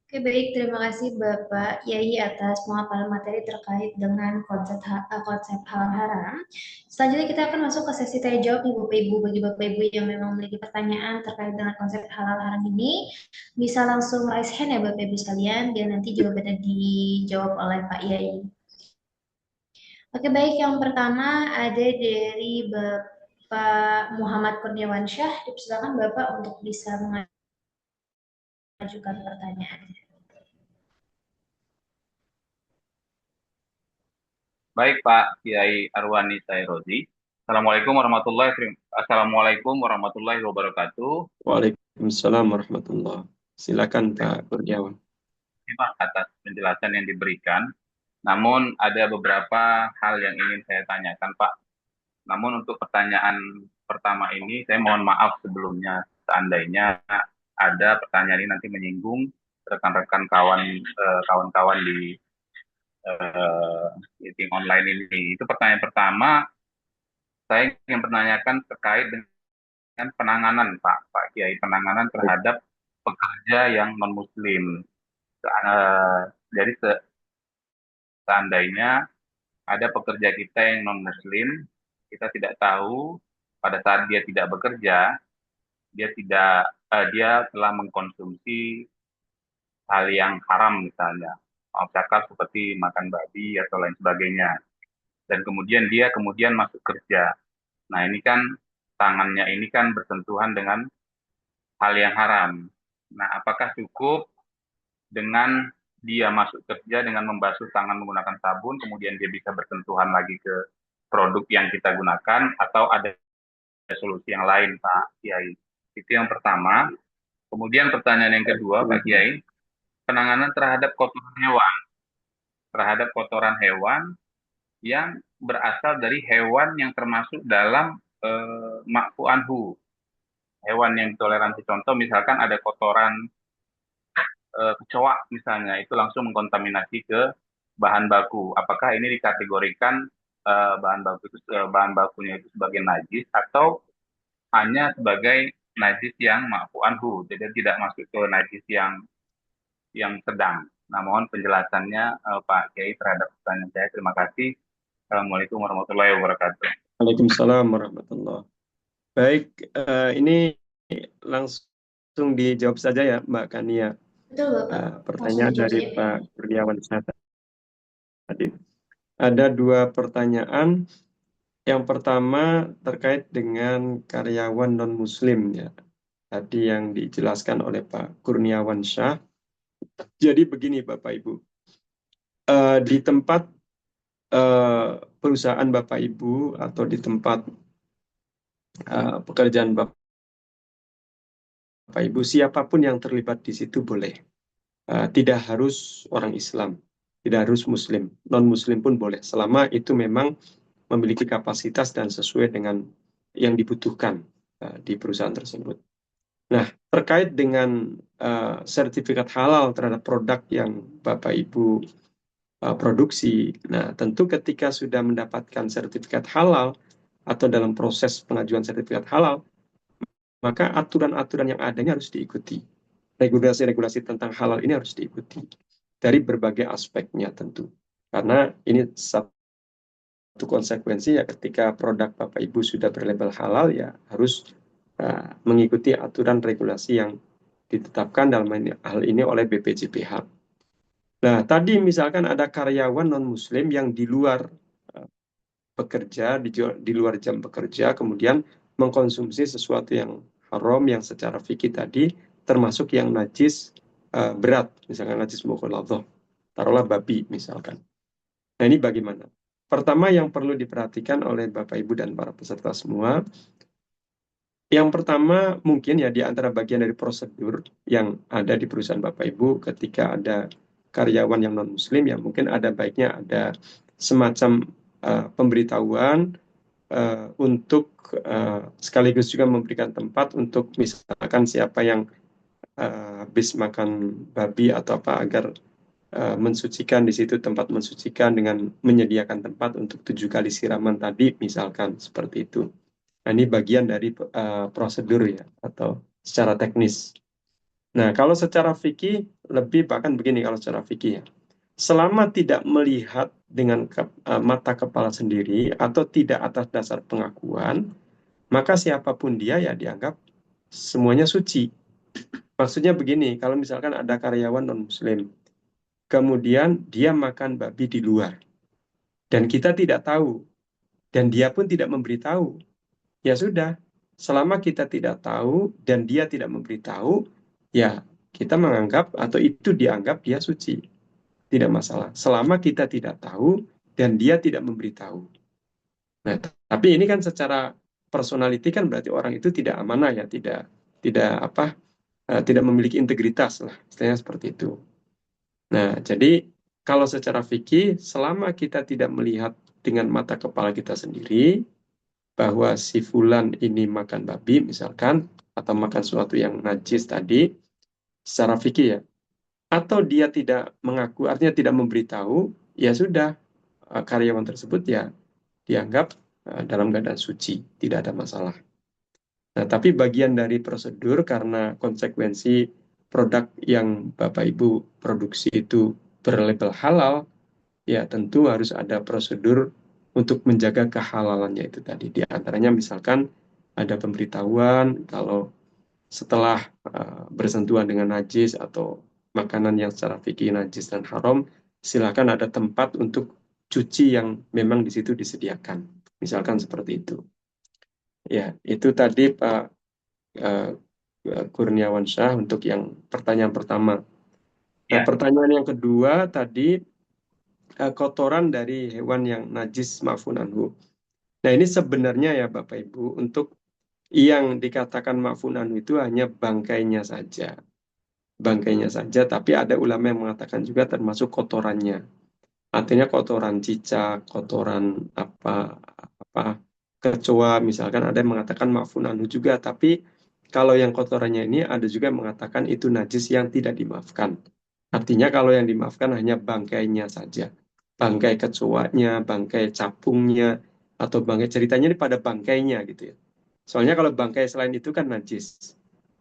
Oke, baik. Terima kasih Bapak Yai atas pemaparan materi terkait dengan konsep halal haram. Selanjutnya kita akan masuk ke sesi tanya jawab nih Bapak Ibu. Bagi Bapak Ibu yang memang memiliki pertanyaan terkait dengan konsep halal haram ini, bisa langsung raise hand ya Bapak Ibu sekalian, biar nanti jawabannya dijawab oleh Pak Yai. Oke, baik. Yang pertama ada dari Bapak Muhammad Kurniawansyah. Silakan Bapak untuk bisa mengajukan pertanyaan. Baik Pak Kiai Arwani Sairozi. Assalamualaikum warahmatullahi wabarakatuh. Waalaikumsalam warahmatullahi. Silakan Pak Kurniawan. Terima kasih atas penjelasan yang diberikan. Namun ada beberapa hal yang ingin saya tanyakan Pak. Namun untuk pertanyaan pertama ini saya mohon maaf sebelumnya seandainya ada pertanyaan ini nanti menyinggung rekan-rekan kawan-kawan di meeting online ini. Itu pertanyaan pertama. Saya ingin menanyakan terkait dengan penanganan Pak Kiai, penanganan terhadap pekerja yang non Muslim. Jadi seandainya ada pekerja kita yang non Muslim, kita tidak tahu pada saat dia tidak bekerja, dia telah mengkonsumsi hal yang haram misalnya, misalkan seperti makan babi atau lain sebagainya. Dan kemudian dia masuk kerja. Nah ini kan tangannya ini kan bersentuhan dengan hal yang haram. Nah apakah cukup dengan dia masuk kerja dengan membasuh tangan menggunakan sabun, kemudian dia bisa bersentuhan lagi ke produk yang kita gunakan, atau ada solusi yang lain Pak Kiai? Itu yang pertama. Kemudian pertanyaan yang kedua Pak Kiai, penanganan terhadap kotoran hewan yang berasal dari hewan yang termasuk dalam ma'fu anhu, hewan yang toleransi. Contoh misalkan ada kotoran kecoa misalnya, itu langsung mengkontaminasi ke bahan baku. Apakah ini dikategorikan bahan bakunya itu sebagai najis atau hanya sebagai najis yang ma'fu anhu, jadi tidak masuk ke najis yang sedang. Nah, mohon penjelasannya Pak Kiai terhadap pertanyaan saya. Terima kasih. Assalamualaikum warahmatullahi wabarakatuh. Waalaikumsalam warahmatullahi. Baik, ini langsung dijawab saja ya Mbak Kania. Betul Bapak. Pertanyaan dari Pak Kurniawan tadi. Ada dua pertanyaan. Yang pertama terkait dengan karyawan non-Muslim ya. Tadi yang dijelaskan oleh Pak Kurniawan Syah. Jadi begini Bapak Ibu. Di tempat perusahaan Bapak Ibu atau di tempat pekerjaan Bapak Ibu, siapapun yang terlibat di situ boleh. Tidak harus orang Islam, tidak harus Muslim, non-Muslim pun boleh, selama itu memang memiliki kapasitas dan sesuai dengan yang dibutuhkan di perusahaan tersebut. Nah, terkait dengan sertifikat halal terhadap produk yang Bapak Ibu produksi, nah tentu ketika sudah mendapatkan sertifikat halal atau dalam proses pengajuan sertifikat halal, maka aturan-aturan yang adanya harus diikuti. Regulasi-regulasi tentang halal ini harus diikuti dari berbagai aspeknya tentu. Karena ini satu konsekuensi ya, ketika produk Bapak Ibu sudah berlabel halal ya harus mengikuti aturan regulasi yang ditetapkan dalam hal ini oleh BPJPH. Nah, tadi misalkan ada karyawan non-Muslim yang di luar bekerja, di luar jam bekerja, kemudian mengkonsumsi sesuatu yang haram yang secara fikih tadi termasuk yang najis berat, misalkan najis mukhaladhah, taruhlah babi misalkan. Nah ini bagaimana? Pertama yang perlu diperhatikan oleh Bapak Ibu dan para peserta semua, yang pertama mungkin ya di antara bagian dari prosedur yang ada di perusahaan Bapak Ibu ketika ada karyawan yang non-Muslim, ya mungkin ada baiknya ada semacam pemberitahuan untuk sekaligus juga memberikan tempat untuk misalkan siapa yang habis makan babi atau apa, agar mensucikan di situ, tempat mensucikan dengan menyediakan tempat untuk 7 kali siraman tadi misalkan, seperti itu. Nah ini bagian dari prosedur ya, atau secara teknis. Nah kalau secara fikih lebih bahkan begini, kalau secara fikih ya, selama tidak melihat dengan mata kepala sendiri atau tidak atas dasar pengakuan, maka siapapun dia ya dianggap semuanya suci. Maksudnya begini, kalau misalkan ada karyawan non-Muslim, kemudian dia makan babi di luar, dan kita tidak tahu, dan dia pun tidak memberitahu, ya sudah, selama kita tidak tahu dan dia tidak memberitahu, ya kita menganggap atau itu dianggap dia suci, tidak masalah. Selama kita tidak tahu dan dia tidak memberitahu. Nah, tapi ini kan secara personality kan berarti orang itu tidak amanah ya, tidak tidak apa, tidak memiliki integritas lah, istilahnya seperti itu. Nah, jadi kalau secara fikih, selama kita tidak melihat dengan mata kepala kita sendiri bahwa si fulan ini makan babi misalkan, atau makan sesuatu yang najis tadi, secara fikih ya, atau dia tidak mengaku, artinya tidak memberitahu, ya sudah, karyawan tersebut ya dianggap dalam keadaan suci, tidak ada masalah. Nah, tapi bagian dari prosedur karena konsekuensi produk yang Bapak Ibu produksi itu berlabel halal, ya tentu harus ada prosedur untuk menjaga kehalalannya itu tadi. Di antaranya misalkan ada pemberitahuan kalau setelah bersentuhan dengan najis atau makanan yang secara fikih najis dan haram, silakan ada tempat untuk cuci yang memang di situ disediakan. Misalkan seperti itu. Ya, itu tadi Pak eh, Kurniawan Syah untuk yang pertanyaan pertama. Nah, Ya, pertanyaan yang kedua tadi, kotoran dari hewan yang najis ma'fun anhu. Nah, ini sebenarnya ya Bapak Ibu, untuk yang dikatakan ma'fun anhu itu hanya bangkainya saja. Bangkainya saja, tapi ada ulama yang mengatakan juga termasuk kotorannya. Artinya kotoran cicak, kotoran apa apa kecoa, misalkan ada yang mengatakan ma'fun anhu juga, tapi kalau yang kotorannya ini ada juga yang mengatakan itu najis yang tidak dimaafkan. Artinya kalau yang dimaafkan hanya bangkainya saja. Bangkai kecoanya, bangkai capungnya, atau bangkai, ceritanya ini pada bangkainya gitu ya. Soalnya kalau bangkai selain itu kan najis.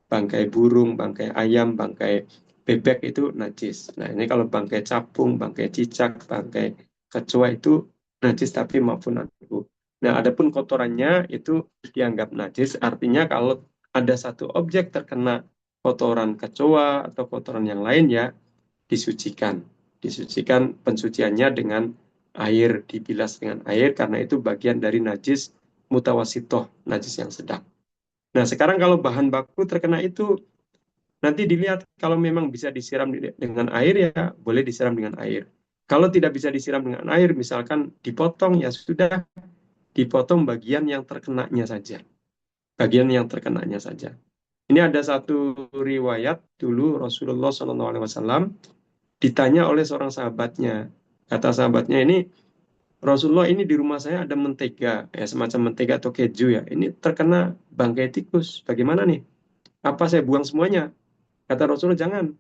Bangkai burung, bangkai ayam, bangkai bebek itu najis. Nah, ini kalau bangkai capung, bangkai cicak, bangkai kecoa itu najis tapi maupun anhu. Nah, adapun kotorannya itu dianggap najis, artinya kalau ada satu objek terkena kotoran kecoa atau kotoran yang lain ya disucikan. Disucikan pensuciannya dengan air, dibilas dengan air karena itu bagian dari najis mutawasitoh, najis yang sedang. Nah, sekarang kalau bahan baku terkena itu, nanti dilihat kalau memang bisa disiram dengan air ya boleh disiram dengan air. Kalau tidak bisa disiram dengan air, misalkan dipotong ya sudah, dipotong bagian yang terkenanya saja. Bagian yang terkenanya saja. Ini ada satu riwayat dulu Rasulullah SAW ditanya oleh seorang sahabatnya. Kata sahabatnya ini, Rasulullah ini di rumah saya ada mentega, ya semacam mentega atau keju ya. Ini terkena bangkai tikus. Bagaimana nih? Apa saya buang semuanya? Kata Rasulullah, jangan.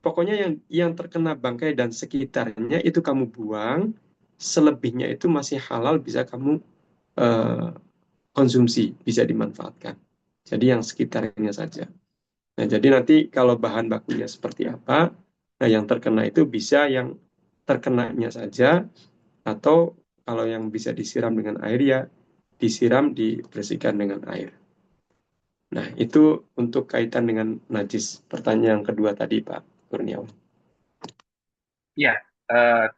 Pokoknya yang terkena bangkai dan sekitarnya itu kamu buang, selebihnya itu masih halal bisa kamu eh, konsumsi, bisa dimanfaatkan. Jadi yang sekitarnya saja. Nah, jadi nanti kalau bahan bakunya seperti apa, nah yang terkena itu bisa yang terkenanya saja, atau kalau yang bisa disiram dengan air ya disiram, dibersihkan dengan air. Nah, itu untuk kaitan dengan najis. Pertanyaan yang kedua tadi, Pak Kurniawan. ya.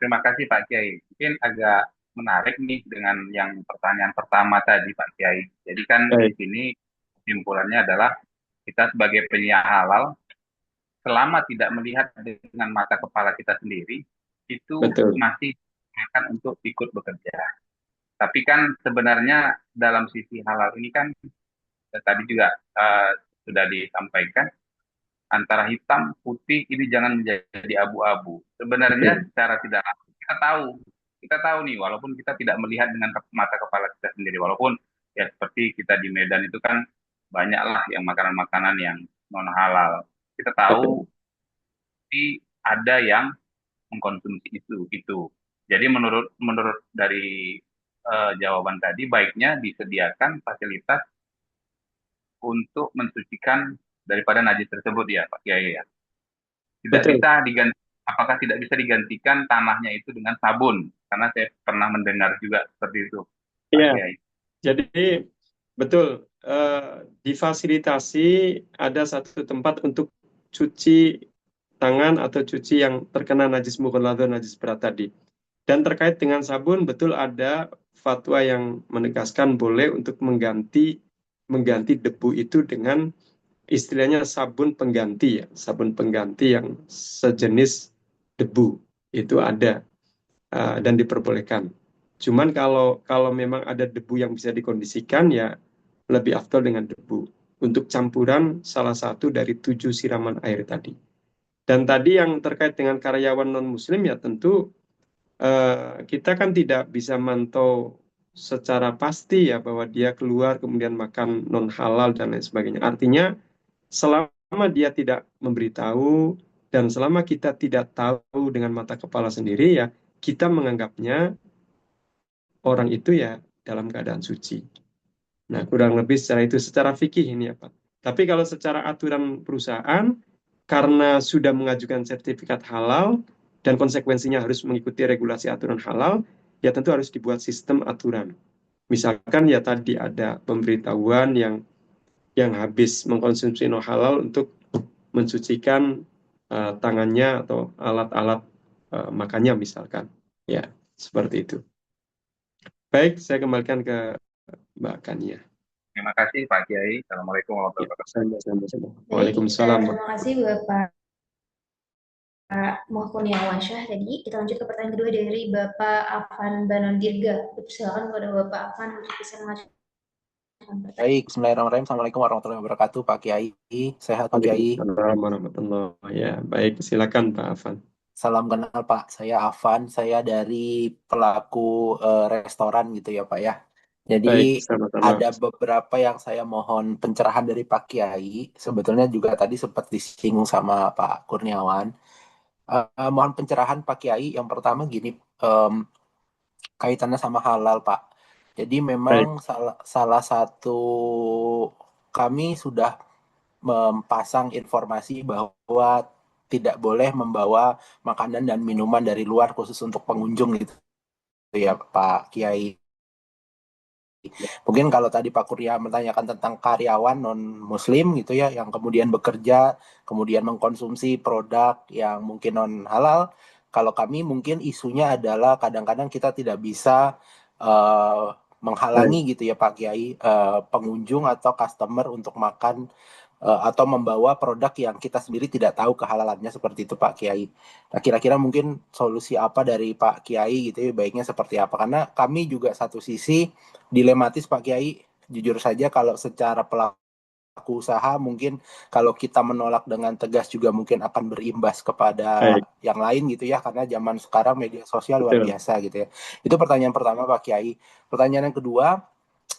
Terima kasih Pak Kiai. Mungkin agak menarik nih dengan yang pertanyaan pertama tadi Pak Kiai. Jadi kan di Baik, sini kesimpulannya adalah kita sebagai penyiar halal, selama tidak melihat dengan mata kepala kita sendiri, itu betul. masih akan untuk ikut bekerja. Tapi kan sebenarnya dalam sisi halal ini kan tadi juga sudah disampaikan, antara hitam putih ini jangan menjadi abu-abu. Sebenarnya Betul. secara tidak langsung kita tahu nih, walaupun kita tidak melihat dengan mata kepala kita sendiri, walaupun ya seperti kita di Medan itu kan banyaklah yang makanan-makanan yang non halal. Kita Betul. tahu tapi ada yang mengkonsumsi itu. Jadi menurut menurut dari jawaban tadi, baiknya disediakan fasilitas untuk mensucikan daripada najis tersebut ya Pak Kiai ya. Tidak Betul. bisa diganti, apakah tidak bisa digantikan tanahnya itu dengan sabun? Karena saya pernah mendengar juga seperti itu Pak Iya, Kiai. jadi betul. Difasilitasi ada satu tempat untuk cuci tangan atau cuci yang terkena najis mughalladh, najis berat tadi. Dan terkait dengan sabun, betul ada fatwa yang menegaskan boleh untuk mengganti debu itu dengan istilahnya sabun pengganti ya, sabun pengganti yang sejenis debu itu ada dan diperbolehkan. Cuman kalau kalau memang ada debu yang bisa dikondisikan ya lebih afdol dengan debu untuk campuran salah satu dari 7 siraman air tadi. Dan tadi yang terkait dengan karyawan non-muslim ya tentu kita kan tidak bisa mantau secara pasti ya bahwa dia keluar kemudian makan non halal dan lain sebagainya. Artinya selama dia tidak memberitahu dan selama kita tidak tahu dengan mata kepala sendiri ya kita menganggapnya orang itu ya dalam keadaan suci. Nah, kurang lebih secara itu, secara fikih ini ya Pak. Tapi kalau secara aturan perusahaan, karena sudah mengajukan sertifikat halal dan konsekuensinya harus mengikuti regulasi aturan halal, ya tentu harus dibuat sistem aturan. Misalkan ya tadi ada pemberitahuan yang habis mengkonsumsi non halal untuk mensucikan tangannya atau alat-alat makannya misalkan. Ya, seperti itu. Baik, saya kembalikan ke Mbak Kania. Terima kasih Pak Kiai. Assalamualaikum warahmatullahi Ya, wabarakatuh. sama-sama. Baik, Waalaikumsalam. terima kasih Bapak Kurniawansyah. Tadi kita lanjut ke pertanyaan kedua dari Bapak Afan Banondirga. Silakan kepada Bapak Afan untuk bisa mengajukan pertanyaan. Baik, bismillahirrahmanirrahim. Assalamualaikum warahmatullahi wabarakatuh, Pak Kiai. Sehat, Pak Kiai. Waalaikumsalam warahmatullahi. Ya, baik. Silakan Pak Afan. Salam kenal, Pak. Saya Afan. Saya dari pelaku restoran gitu ya, Pak ya. Jadi Baik, sama-sama. ada beberapa yang saya mohon pencerahan dari Pak Kiai. Sebetulnya juga tadi sempat disinggung sama Pak Kurniawan. Mohon pencerahan Pak Kiai. Yang pertama gini, kaitannya sama halal, Pak. Jadi memang Baik, salah satu kami sudah mempasang informasi bahwa tidak boleh membawa makanan dan minuman dari luar khusus untuk pengunjung gitu ya Pak Kiai. Mungkin kalau tadi Pak Kurya menanyakan tentang karyawan non muslim gitu ya yang kemudian bekerja, kemudian mengkonsumsi produk yang mungkin non halal, kalau kami mungkin isunya adalah kadang-kadang kita tidak bisa menghalangi baik, gitu ya Pak Kiai pengunjung atau customer untuk makan atau membawa produk yang kita sendiri tidak tahu kehalalannya seperti itu Pak Kiai. Nah, kira-kira mungkin solusi apa dari Pak Kiai gitu ya, baiknya seperti apa? Karena kami juga satu sisi dilematis Pak Kiai. Jujur saja kalau secara pelaku usaha mungkin kalau kita menolak dengan tegas juga mungkin akan berimbas kepada baik. yang lain gitu ya karena zaman sekarang media sosial luar Betul. biasa gitu ya. Itu pertanyaan pertama Pak Kiai. Pertanyaan yang kedua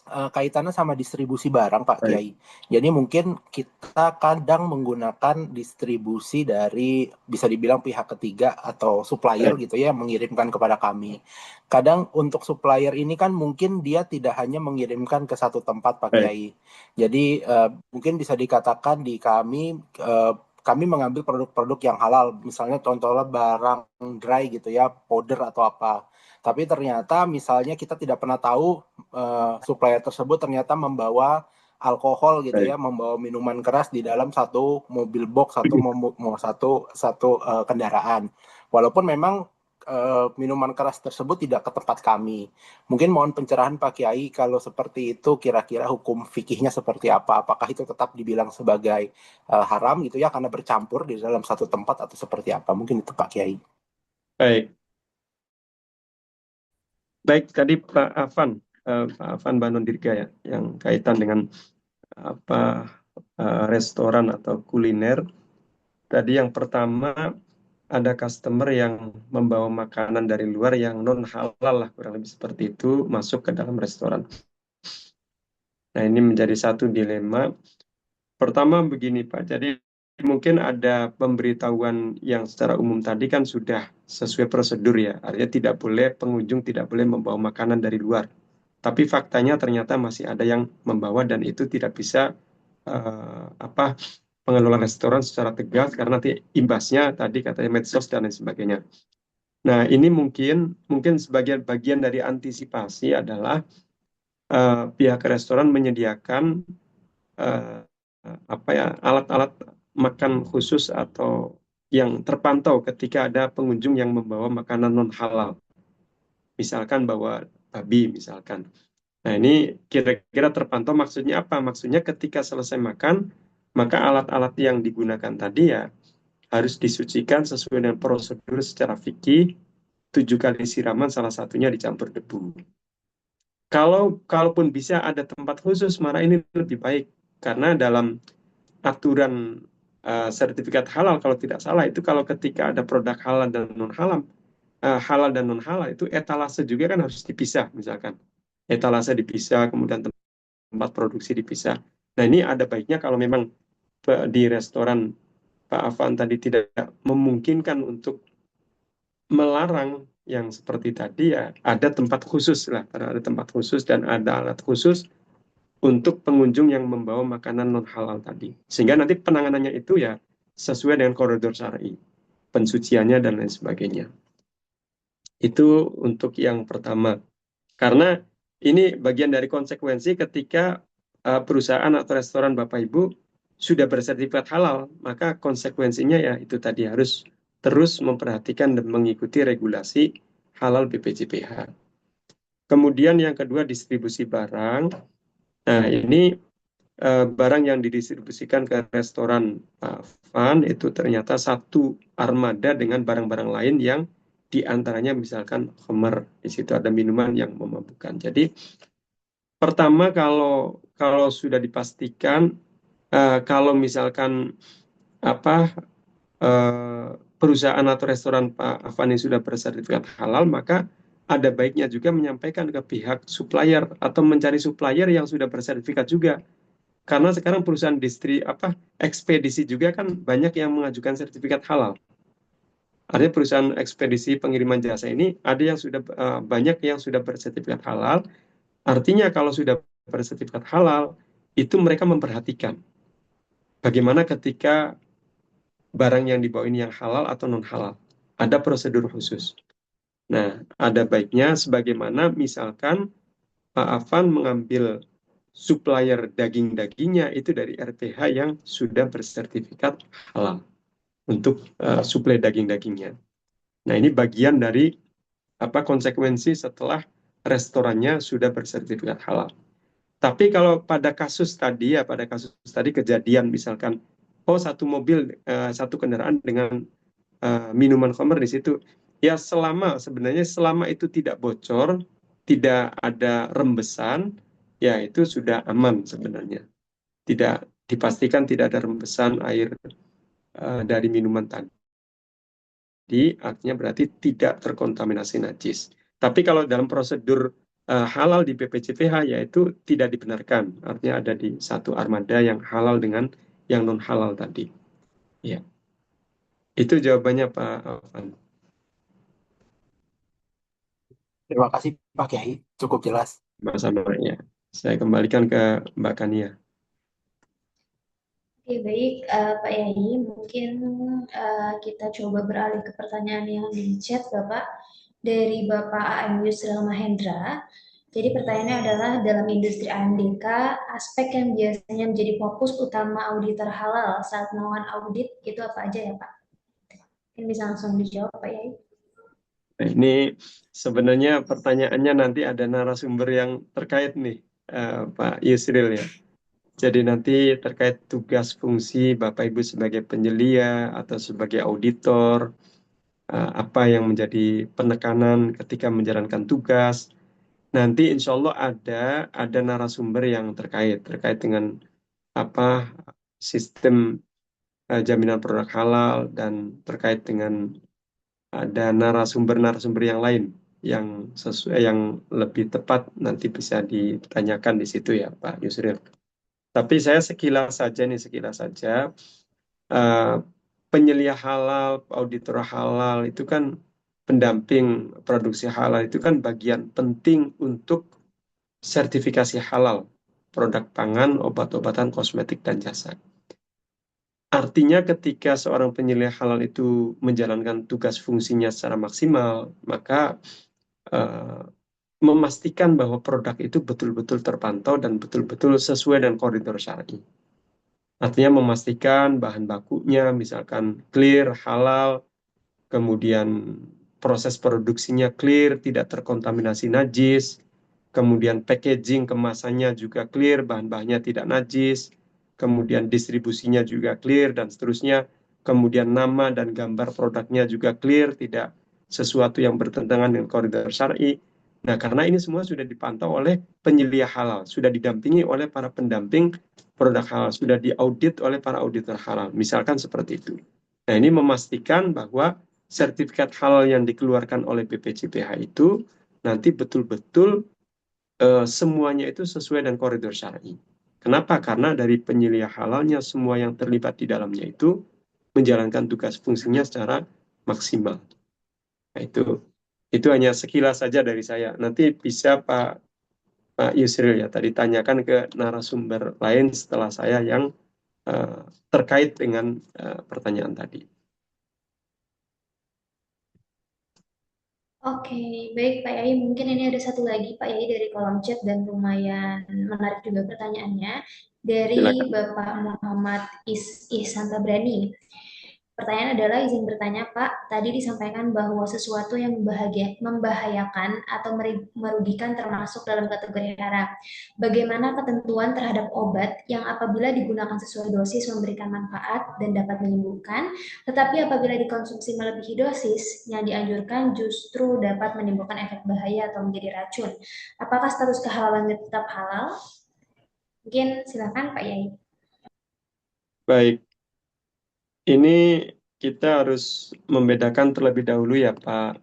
kaitannya sama distribusi barang Pak Baik, Kiai. Jadi mungkin kita kadang menggunakan distribusi dari bisa dibilang pihak ketiga atau supplier baik, gitu ya mengirimkan kepada kami. Kadang untuk supplier ini kan mungkin dia tidak hanya mengirimkan ke satu tempat Pak baik. Kiai. Jadi mungkin bisa dikatakan di kami mengambil produk-produk yang halal, misalnya contohnya barang dry gitu ya, powder atau apa. Tapi ternyata misalnya kita tidak pernah tahu supplier tersebut ternyata membawa alkohol gitu Baik. ya, membawa minuman keras di dalam satu mobil box atau satu kendaraan. Walaupun memang minuman keras tersebut tidak ke tempat kami. Mungkin mohon pencerahan Pak Kiai kalau seperti itu kira-kira hukum fikihnya seperti apa? Apakah itu tetap dibilang sebagai haram gitu ya karena bercampur di dalam satu tempat atau seperti apa? Mungkin itu Pak Kiai. Baik. Baik, tadi Pak Afan Banondirga ya, yang kaitan dengan apa restoran atau kuliner. Tadi yang pertama ada customer yang membawa makanan dari luar yang non halal lah kurang lebih seperti itu masuk ke dalam restoran. Nah, ini menjadi satu dilema. Pertama begini Pak, jadi mungkin ada pemberitahuan yang secara umum tadi kan sudah sesuai prosedur ya, artinya tidak boleh pengunjung tidak boleh membawa makanan dari luar. Tapi faktanya ternyata masih ada yang membawa dan itu tidak bisa pengelola restoran secara tegas karena nanti imbasnya tadi katanya medsos dan lain sebagainya. Nah, ini mungkin sebagian bagian dari antisipasi adalah pihak restoran menyediakan apa ya alat-alat makan khusus atau yang terpantau ketika ada pengunjung yang membawa makanan non halal, misalkan bawa babi misalkan. Nah, ini kira-kira terpantau maksudnya apa? Maksudnya ketika selesai makan, maka alat-alat yang digunakan tadi ya harus disucikan sesuai dengan prosedur secara fikih, 7 kali siraman, salah satunya dicampur debu. Kalaupun bisa ada tempat khusus, maka ini lebih baik. Karena dalam aturan sertifikat halal, kalau tidak salah, itu kalau ketika ada produk halal dan non-halal, halal dan non-halal, itu etalase juga kan harus dipisah, misalkan. Etalase dipisah, kemudian tempat produksi dipisah. Nah, ini ada baiknya kalau memang di restoran Pak Afan tadi tidak memungkinkan untuk melarang yang seperti tadi, ya ada tempat khusus lah, ada tempat khusus dan ada alat khusus untuk pengunjung yang membawa makanan non halal tadi, sehingga nanti penanganannya itu ya sesuai dengan koridor syar'i, pensuciannya dan lain sebagainya. Itu untuk yang pertama, karena ini bagian dari konsekuensi ketika perusahaan atau restoran Bapak Ibu sudah bersertifikat halal, maka konsekuensinya ya itu tadi harus terus memperhatikan dan mengikuti regulasi halal BPJPH. Kemudian yang kedua, distribusi barang. Nah, ini barang yang didistribusikan ke restoran Van itu ternyata satu armada dengan barang-barang lain yang diantaranya misalkan khamar, di situ ada minuman yang memabukkan. Jadi pertama, kalau sudah dipastikan, kalau misalkan apa perusahaan atau restoran Pak Afani sudah bersertifikat halal, maka ada baiknya juga menyampaikan ke pihak supplier atau mencari supplier yang sudah bersertifikat juga. Karena sekarang perusahaan ekspedisi juga kan banyak yang mengajukan sertifikat halal. Artinya perusahaan ekspedisi pengiriman jasa ini ada yang sudah banyak yang sudah bersertifikat halal. Artinya kalau sudah bersertifikat halal, itu mereka memperhatikan bagaimana ketika barang yang dibawa ini yang halal atau non halal. Ada prosedur khusus. Nah, ada baiknya sebagaimana misalkan Pak Afan mengambil supplier daging-dagingnya itu dari RPH yang sudah bersertifikat halal untuk suplai daging-dagingnya. Nah, ini bagian dari konsekuensi setelah restorannya sudah bersertifikat halal. Tapi kalau pada kasus tadi kejadian misalkan, satu mobil, satu kendaraan dengan minuman khamr di situ, ya sebenarnya selama itu tidak bocor, tidak ada rembesan, ya itu sudah aman sebenarnya. Tidak dipastikan tidak ada rembesan air dari minuman tadi, artinya berarti tidak terkontaminasi najis. Tapi kalau dalam prosedur halal di BPJPH, yaitu tidak dibenarkan. Artinya ada di satu armada yang halal dengan yang non halal tadi. Ya, itu jawabannya Pak Alvan. Terima kasih Pak Kiai, cukup jelas. Sama ya. Saya kembalikan ke Mbak Kania. Oke, baik, Pak Yai. Mungkin kita coba beralih ke pertanyaan yang di chat, Bapak. Dari Bapak AM Yusril Mahendra. Jadi pertanyaannya adalah, dalam industri AMDK, aspek yang biasanya menjadi fokus utama auditor halal saat melakukan audit itu apa aja ya, Pak? Mungkin bisa langsung dijawab, Pak Yai. Nah, ini sebenarnya pertanyaannya nanti ada narasumber yang terkait nih, Pak Yusril ya. Jadi nanti terkait tugas fungsi Bapak Ibu sebagai penyelia atau sebagai auditor, apa yang menjadi penekanan ketika menjalankan tugas. Nanti insya Allah ada narasumber yang terkait dengan apa sistem jaminan produk halal, dan terkait dengan ada narasumber yang lain yang sesuai, yang lebih tepat nanti bisa ditanyakan di situ ya Pak Yusril. Tapi saya sekilas saja, eh, penyelia halal, auditor halal itu kan pendamping produksi halal, itu kan bagian penting untuk sertifikasi halal produk pangan, obat-obatan, kosmetik, dan jasa. Artinya ketika seorang penyelia halal itu menjalankan tugas fungsinya secara maksimal, maka eh, memastikan bahwa produk itu betul-betul terpantau dan betul-betul sesuai dengan koridor syar'i. Artinya memastikan bahan bakunya misalkan clear, halal, kemudian proses produksinya clear, tidak terkontaminasi najis, kemudian packaging kemasannya juga clear, bahan-bahannya tidak najis, kemudian distribusinya juga clear, dan seterusnya. Kemudian nama dan gambar produknya juga clear, tidak sesuatu yang bertentangan dengan koridor syar'i. Nah, karena ini semua sudah dipantau oleh penyelia halal, sudah didampingi oleh para pendamping produk halal, sudah diaudit oleh para auditor halal, misalkan seperti itu. Nah, ini memastikan bahwa sertifikat halal yang dikeluarkan oleh BPJPH itu nanti betul-betul semuanya itu sesuai dengan koridor syar'i. Kenapa? Karena dari penyelia halalnya semua yang terlibat di dalamnya itu menjalankan tugas fungsinya secara maksimal. Nah, itu hanya sekilas saja dari saya. Nanti bisa Pak Yusril ya tadi tanyakan ke narasumber lain setelah saya yang eh, terkait dengan pertanyaan tadi. Oke, baik Pak Yai. Mungkin ini ada satu lagi Pak Yai dari kolom chat dan lumayan menarik juga pertanyaannya dari Silakan. Bapak Muhammad Ihsan Tabrani. Pertanyaan adalah izin bertanya Pak, tadi disampaikan bahwa sesuatu yang membahayakan atau merugikan termasuk dalam kategori haram. Bagaimana ketentuan terhadap obat yang apabila digunakan sesuai dosis memberikan manfaat dan dapat menyembuhkan, tetapi apabila dikonsumsi melebihi dosis, yang dianjurkan justru dapat menimbulkan efek bahaya atau menjadi racun. Apakah status kehalalannya tetap halal? Mungkin silakan Pak Yai. Baik, ini kita harus membedakan terlebih dahulu ya Pak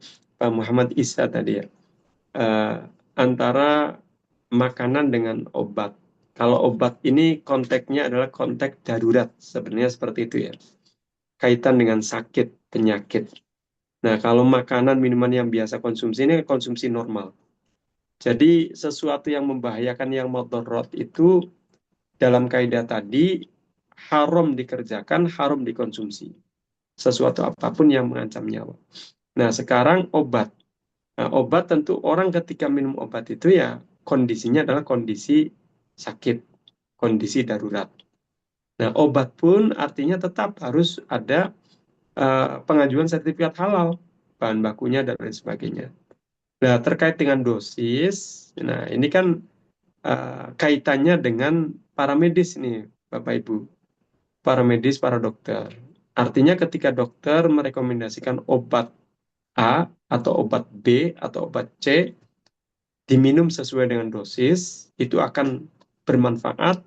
Muhammad Isa tadi ya. Eh, Antara makanan dengan obat. Kalau obat ini konteksnya adalah konteks darurat, sebenarnya seperti itu ya. Kaitan dengan sakit, penyakit. Nah, kalau makanan, minuman yang biasa konsumsi ini konsumsi normal. Jadi sesuatu yang membahayakan yang mudorot itu dalam kaidah tadi haram dikerjakan, haram dikonsumsi. Sesuatu apapun yang mengancam nyawa. Nah, sekarang obat. Nah, obat tentu orang ketika minum obat itu ya kondisinya adalah kondisi sakit, kondisi darurat. Nah, obat pun artinya tetap harus ada pengajuan sertifikat halal, bahan bakunya dan lain sebagainya. Nah, terkait dengan dosis, nah ini kan kaitannya dengan para medis nih, Bapak Ibu, para medis, para dokter. Artinya ketika dokter merekomendasikan obat A atau obat B atau obat C diminum sesuai dengan dosis, itu akan bermanfaat,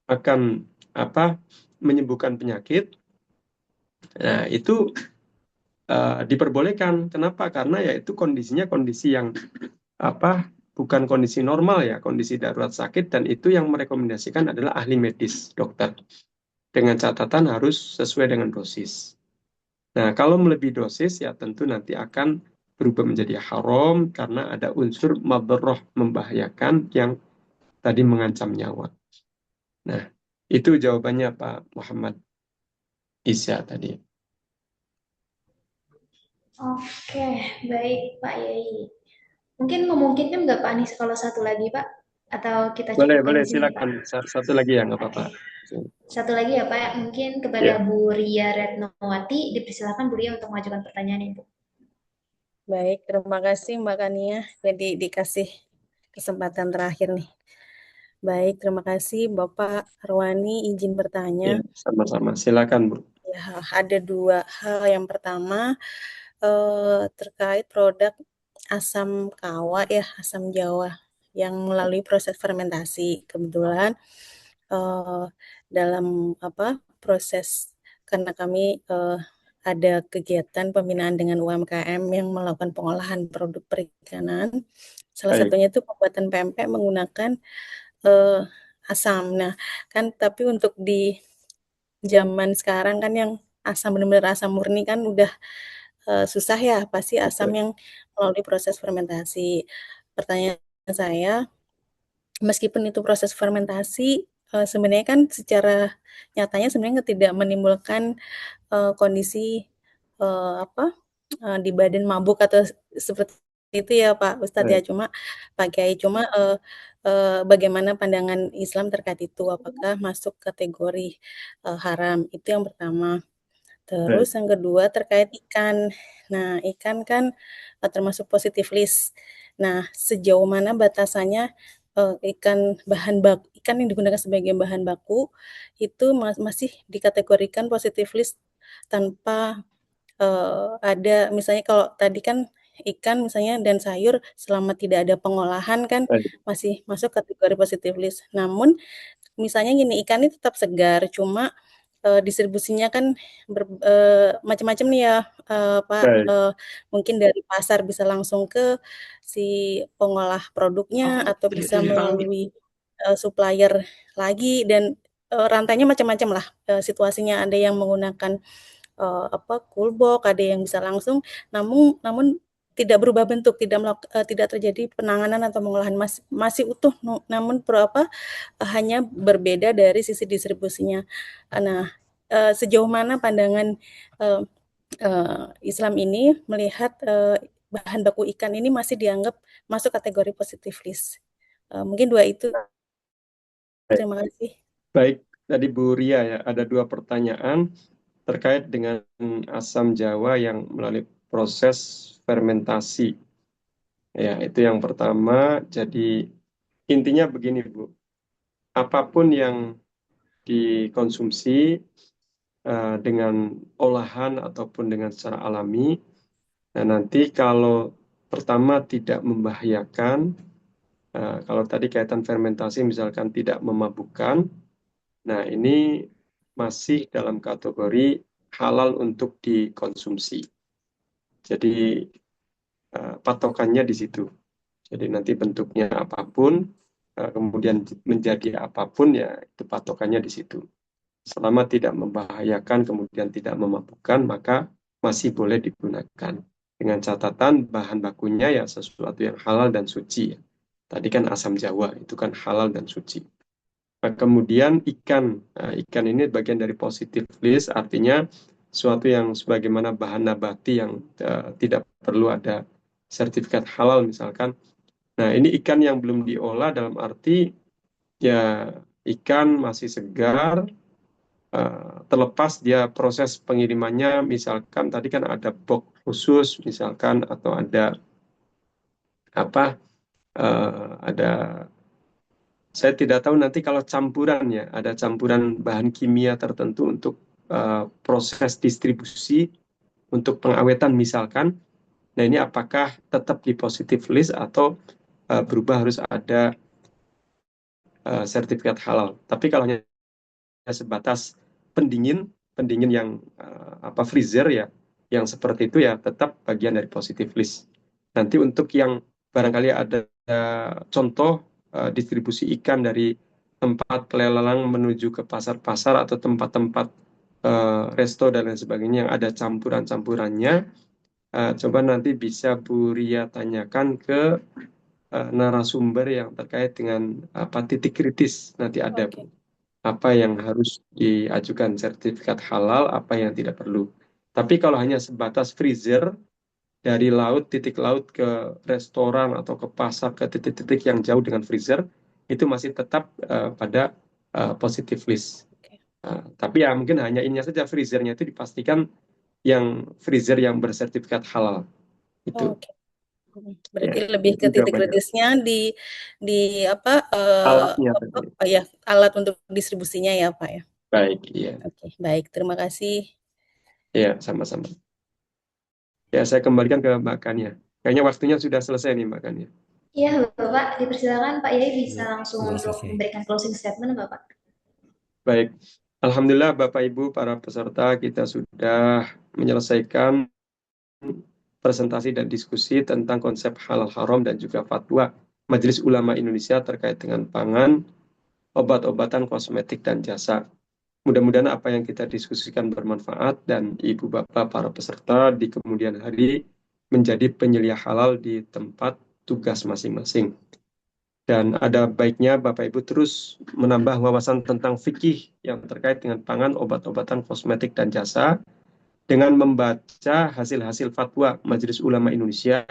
akan apa menyembuhkan penyakit. Nah, itu diperbolehkan. Kenapa? Karena ya itu kondisinya kondisi yang apa bukan kondisi normal ya, kondisi darurat sakit dan itu yang merekomendasikan adalah ahli medis, dokter. Dengan catatan harus sesuai dengan dosis. Nah, kalau melebihi dosis ya tentu nanti akan berubah menjadi haram karena ada unsur madharah membahayakan yang tadi mengancam nyawa. Nah, itu jawabannya Pak Muhammad Isya tadi. Oke, baik Pak Yai. Mungkin memungkinkan nggak Pak Anies kalau satu lagi Pak? Atau kita Boleh, cukupkan boleh, di sini Pak? silakan. Satu lagi ya, nggak apa-apa. Oke. Satu lagi ya Pak, mungkin kepada Ya, Bu Ria Retnowati, dipersilakan Bu Ria untuk mengajukan pertanyaan Ibu. Baik, terima kasih Mbak Kania. Jadi dikasih kesempatan terakhir nih. Baik, terima kasih Bapak Arwani izin bertanya. ya, sama-sama. Silakan, Bu. Ya, ada dua hal. Yang pertama terkait produk asam kawa ya, asam Jawa yang melalui proses fermentasi. Kebetulan dalam proses karena kami ada kegiatan pembinaan dengan UMKM yang melakukan pengolahan produk perikanan. Salah Baik, satunya itu pembuatan pempek menggunakan asam. Nah, kan tapi untuk di zaman sekarang kan yang asam benar-benar asam murni kan udah susah ya, pasti asam betul. yang melalui proses fermentasi. Pertanyaan saya, meskipun itu proses fermentasi, sebenarnya kan secara nyatanya sebenarnya tidak menimbulkan kondisi di badan mabuk atau seperti itu ya Pak Ustadz ya, Baik, cuma Pak Kiai, bagaimana pandangan Islam terkait itu? Apakah masuk kategori haram? Itu yang pertama. baik, Terus yang kedua terkait ikan. Nah, ikan kan termasuk positif list. Nah, sejauh mana batasannya ikan yang digunakan sebagai bahan baku itu masih dikategorikan positif list tanpa ada misalnya kalau tadi kan ikan misalnya dan sayur selama tidak ada pengolahan kan baik, masih masuk kategori positif list. Namun misalnya gini, ikan ini tetap segar, cuma distribusinya kan macam-macam nih ya, Pak. baik. Mungkin dari pasar bisa langsung ke si pengolah produknya atau bisa melalui supplier lagi dan rantainya macam-macam lah situasinya. Ada yang menggunakan cool box, ada yang bisa langsung, namun tidak berubah bentuk, tidak terjadi penanganan atau pengolahan, masih utuh, namun hanya berbeda dari sisi distribusinya. Nah, sejauh mana pandangan Islam ini melihat bahan baku ikan ini masih dianggap masuk kategori positif list? Mungkin dua itu. Baik. Terima kasih. Baik, tadi Bu Ria ya, ada 2 pertanyaan terkait dengan asam Jawa yang melalui proses fermentasi. Ya, itu yang pertama. Jadi intinya begini, Bu. Apapun yang dikonsumsi dengan olahan ataupun dengan secara alami, nah nanti kalau pertama tidak membahayakan, kalau tadi kaitan fermentasi misalkan tidak memabukkan, nah ini masih dalam kategori halal untuk dikonsumsi. Jadi patokannya di situ. Jadi nanti bentuknya apapun, kemudian menjadi apapun ya itu patokannya di situ. Selama tidak membahayakan, kemudian tidak memabukkan, maka masih boleh digunakan. Dengan catatan bahan bakunya ya sesuatu yang halal dan suci. Tadi kan asam Jawa, itu kan halal dan suci. Nah, kemudian ikan. Nah, ikan ini bagian dari positive list, artinya suatu yang sebagaimana bahan nabati yang tidak perlu ada sertifikat halal misalkan. Nah, ini ikan yang belum diolah dalam arti ya ikan masih segar, terlepas dia proses pengirimannya, misalkan tadi kan ada box khusus, misalkan atau ada apa, ada saya tidak tahu nanti kalau campuran ya, ada campuran bahan kimia tertentu untuk proses distribusi untuk pengawetan misalkan. Nah ini apakah tetap di positive list atau berubah harus ada sertifikat halal. Tapi kalau hanya sebatas pendingin, pendingin yang freezer ya, yang seperti itu ya tetap bagian dari positive list. Nanti untuk yang barangkali ada contoh distribusi ikan dari tempat pelelangan menuju ke pasar-pasar atau tempat-tempat resto dan lain sebagainya yang ada campuran-campurannya, coba nanti bisa Bu Ria tanyakan ke narasumber yang terkait dengan apa titik kritis nanti ada Bu. Oke. Apa yang harus diajukan sertifikat halal, apa yang tidak perlu. Tapi kalau hanya sebatas freezer dari laut, titik laut ke restoran atau ke pasar ke titik-titik yang jauh dengan freezer, itu masih tetap pada positive list. Oke. Tapi ya mungkin hanya ini saja freezernya itu dipastikan yang freezer yang bersertifikat halal itu. Oke. Berarti Ya, lebih ke itu titik jawabannya. kritisnya di Alatnya tadi. ya alat untuk distribusinya ya Pak ya. Baik, iya. Oke, baik. Terima kasih. Ya, sama-sama. Ya, saya kembalikan ke Mbak Kania. Kayaknya waktunya sudah selesai nih Mbak Kania. Iya, Bapak, dipersilakan Pak Yai bisa langsung Sudah untuk selesai. memberikan closing statement, Bapak. Baik, Alhamdulillah Bapak Ibu para peserta kita sudah menyelesaikan presentasi dan diskusi tentang konsep halal haram dan juga fatwa Majelis Ulama Indonesia terkait dengan pangan, obat-obatan, kosmetik, dan jasa. Mudah-mudahan apa yang kita diskusikan bermanfaat dan Ibu Bapak para peserta di kemudian hari menjadi penyelia halal di tempat tugas masing-masing. Dan ada baiknya Bapak Ibu terus menambah wawasan tentang fikih yang terkait dengan pangan, obat-obatan, kosmetik, dan jasa dengan membaca hasil-hasil fatwa Majelis Ulama Indonesia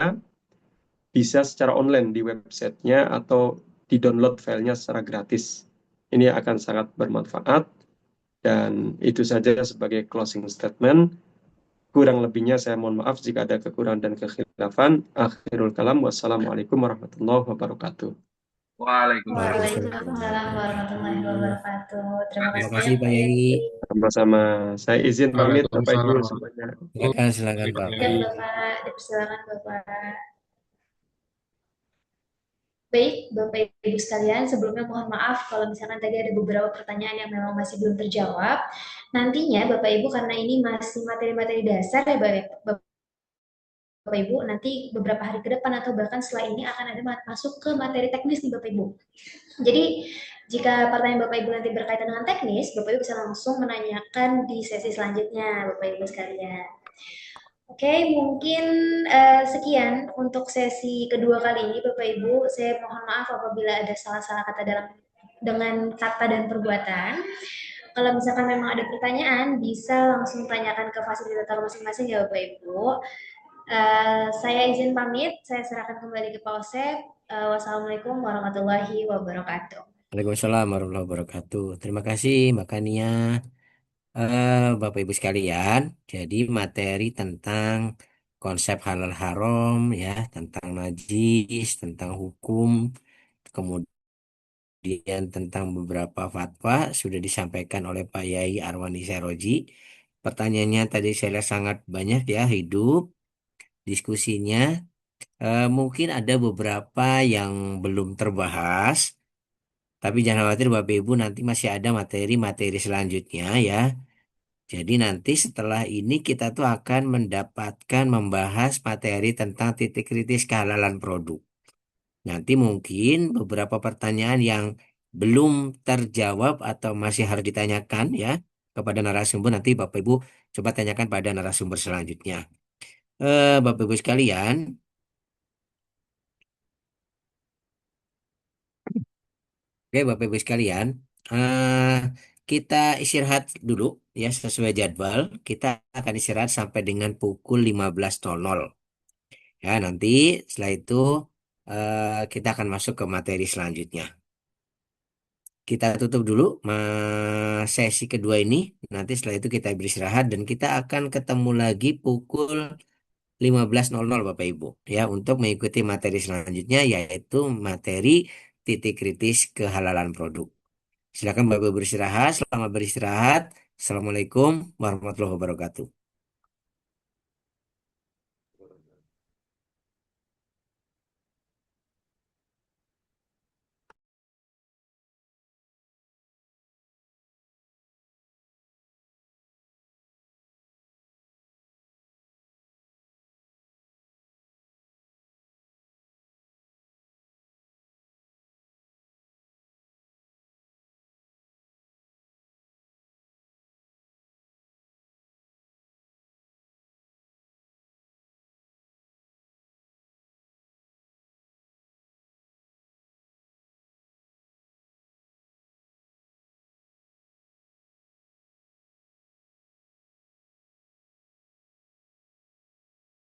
bisa secara online di websitenya atau di-download filenya secara gratis. Ini akan sangat bermanfaat dan itu saja sebagai closing statement. Kurang lebihnya saya mohon maaf jika ada kekurangan dan kekhilafan. Akhirul kalam. Wassalamualaikum warahmatullahi wabarakatuh. Waalaikumsalam. Waalaikumsalam warahmatullahi wabarakatuh. Terima Terima kasih kasih banyak Pak Pak Yai. Yai. Sama-sama. Saya izin pamit Bapak Ibu Waalaikumsalam semuanya. Silakan, silakan Pak. Ya Bapak, dipersilakan Bapak. Baik, Bapak Ibu sekalian, sebelumnya mohon maaf kalau misalkan tadi ada beberapa pertanyaan yang memang masih belum terjawab. Nantinya Bapak Ibu karena ini masih materi-materi dasar ya Bapak Ibu, nanti beberapa hari ke depan atau bahkan setelah ini akan ada masuk ke materi teknis nih Bapak Ibu. Jadi jika pertanyaan Bapak Ibu nanti berkaitan dengan teknis, Bapak Ibu bisa langsung menanyakan di sesi selanjutnya Bapak Ibu sekalian. Oke, mungkin sekian untuk sesi kedua kali ini, Bapak Ibu. Saya mohon maaf apabila ada salah-salah kata dalam dengan kata dan perbuatan. Kalau misalkan memang ada pertanyaan, bisa langsung tanyakan ke fasilitator masing-masing ya, Bapak Ibu. Saya izin pamit, saya serahkan kembali ke Pak Osep. Wassalamualaikum warahmatullahi wabarakatuh. Waalaikumsalam warahmatullahi wabarakatuh. Terima kasih Mbak Kania. Bapak Ibu sekalian, jadi materi tentang konsep halal haram ya, tentang najis, tentang hukum, kemudian tentang beberapa fatwa sudah disampaikan oleh Pak Yai Arwani Seroji. Pertanyaannya tadi saya lihat sangat banyak ya, hidup diskusinya. Mungkin ada beberapa yang belum terbahas, tapi jangan khawatir Bapak Ibu nanti masih ada materi-materi selanjutnya ya. Jadi nanti setelah ini kita tuh akan mendapatkan membahas materi tentang titik kritis kehalalan produk. Nanti mungkin beberapa pertanyaan yang belum terjawab atau masih harus ditanyakan ya kepada narasumber nanti Bapak Ibu coba tanyakan pada narasumber selanjutnya. Bapak Ibu sekalian, oke Bapak Ibu sekalian, eh kita istirahat dulu ya sesuai jadwal. Kita akan istirahat sampai dengan pukul 15.00. Ya, nanti setelah itu kita akan masuk ke materi selanjutnya. Kita tutup dulu sesi kedua ini. Nanti setelah itu kita beristirahat dan kita akan ketemu lagi pukul 15.00 Bapak Ibu ya untuk mengikuti materi selanjutnya yaitu materi titik kritis kehalalan produk. Silakan Bapak Ibu beristirahat. Selamat beristirahat. Assalamualaikum warahmatullahi wabarakatuh.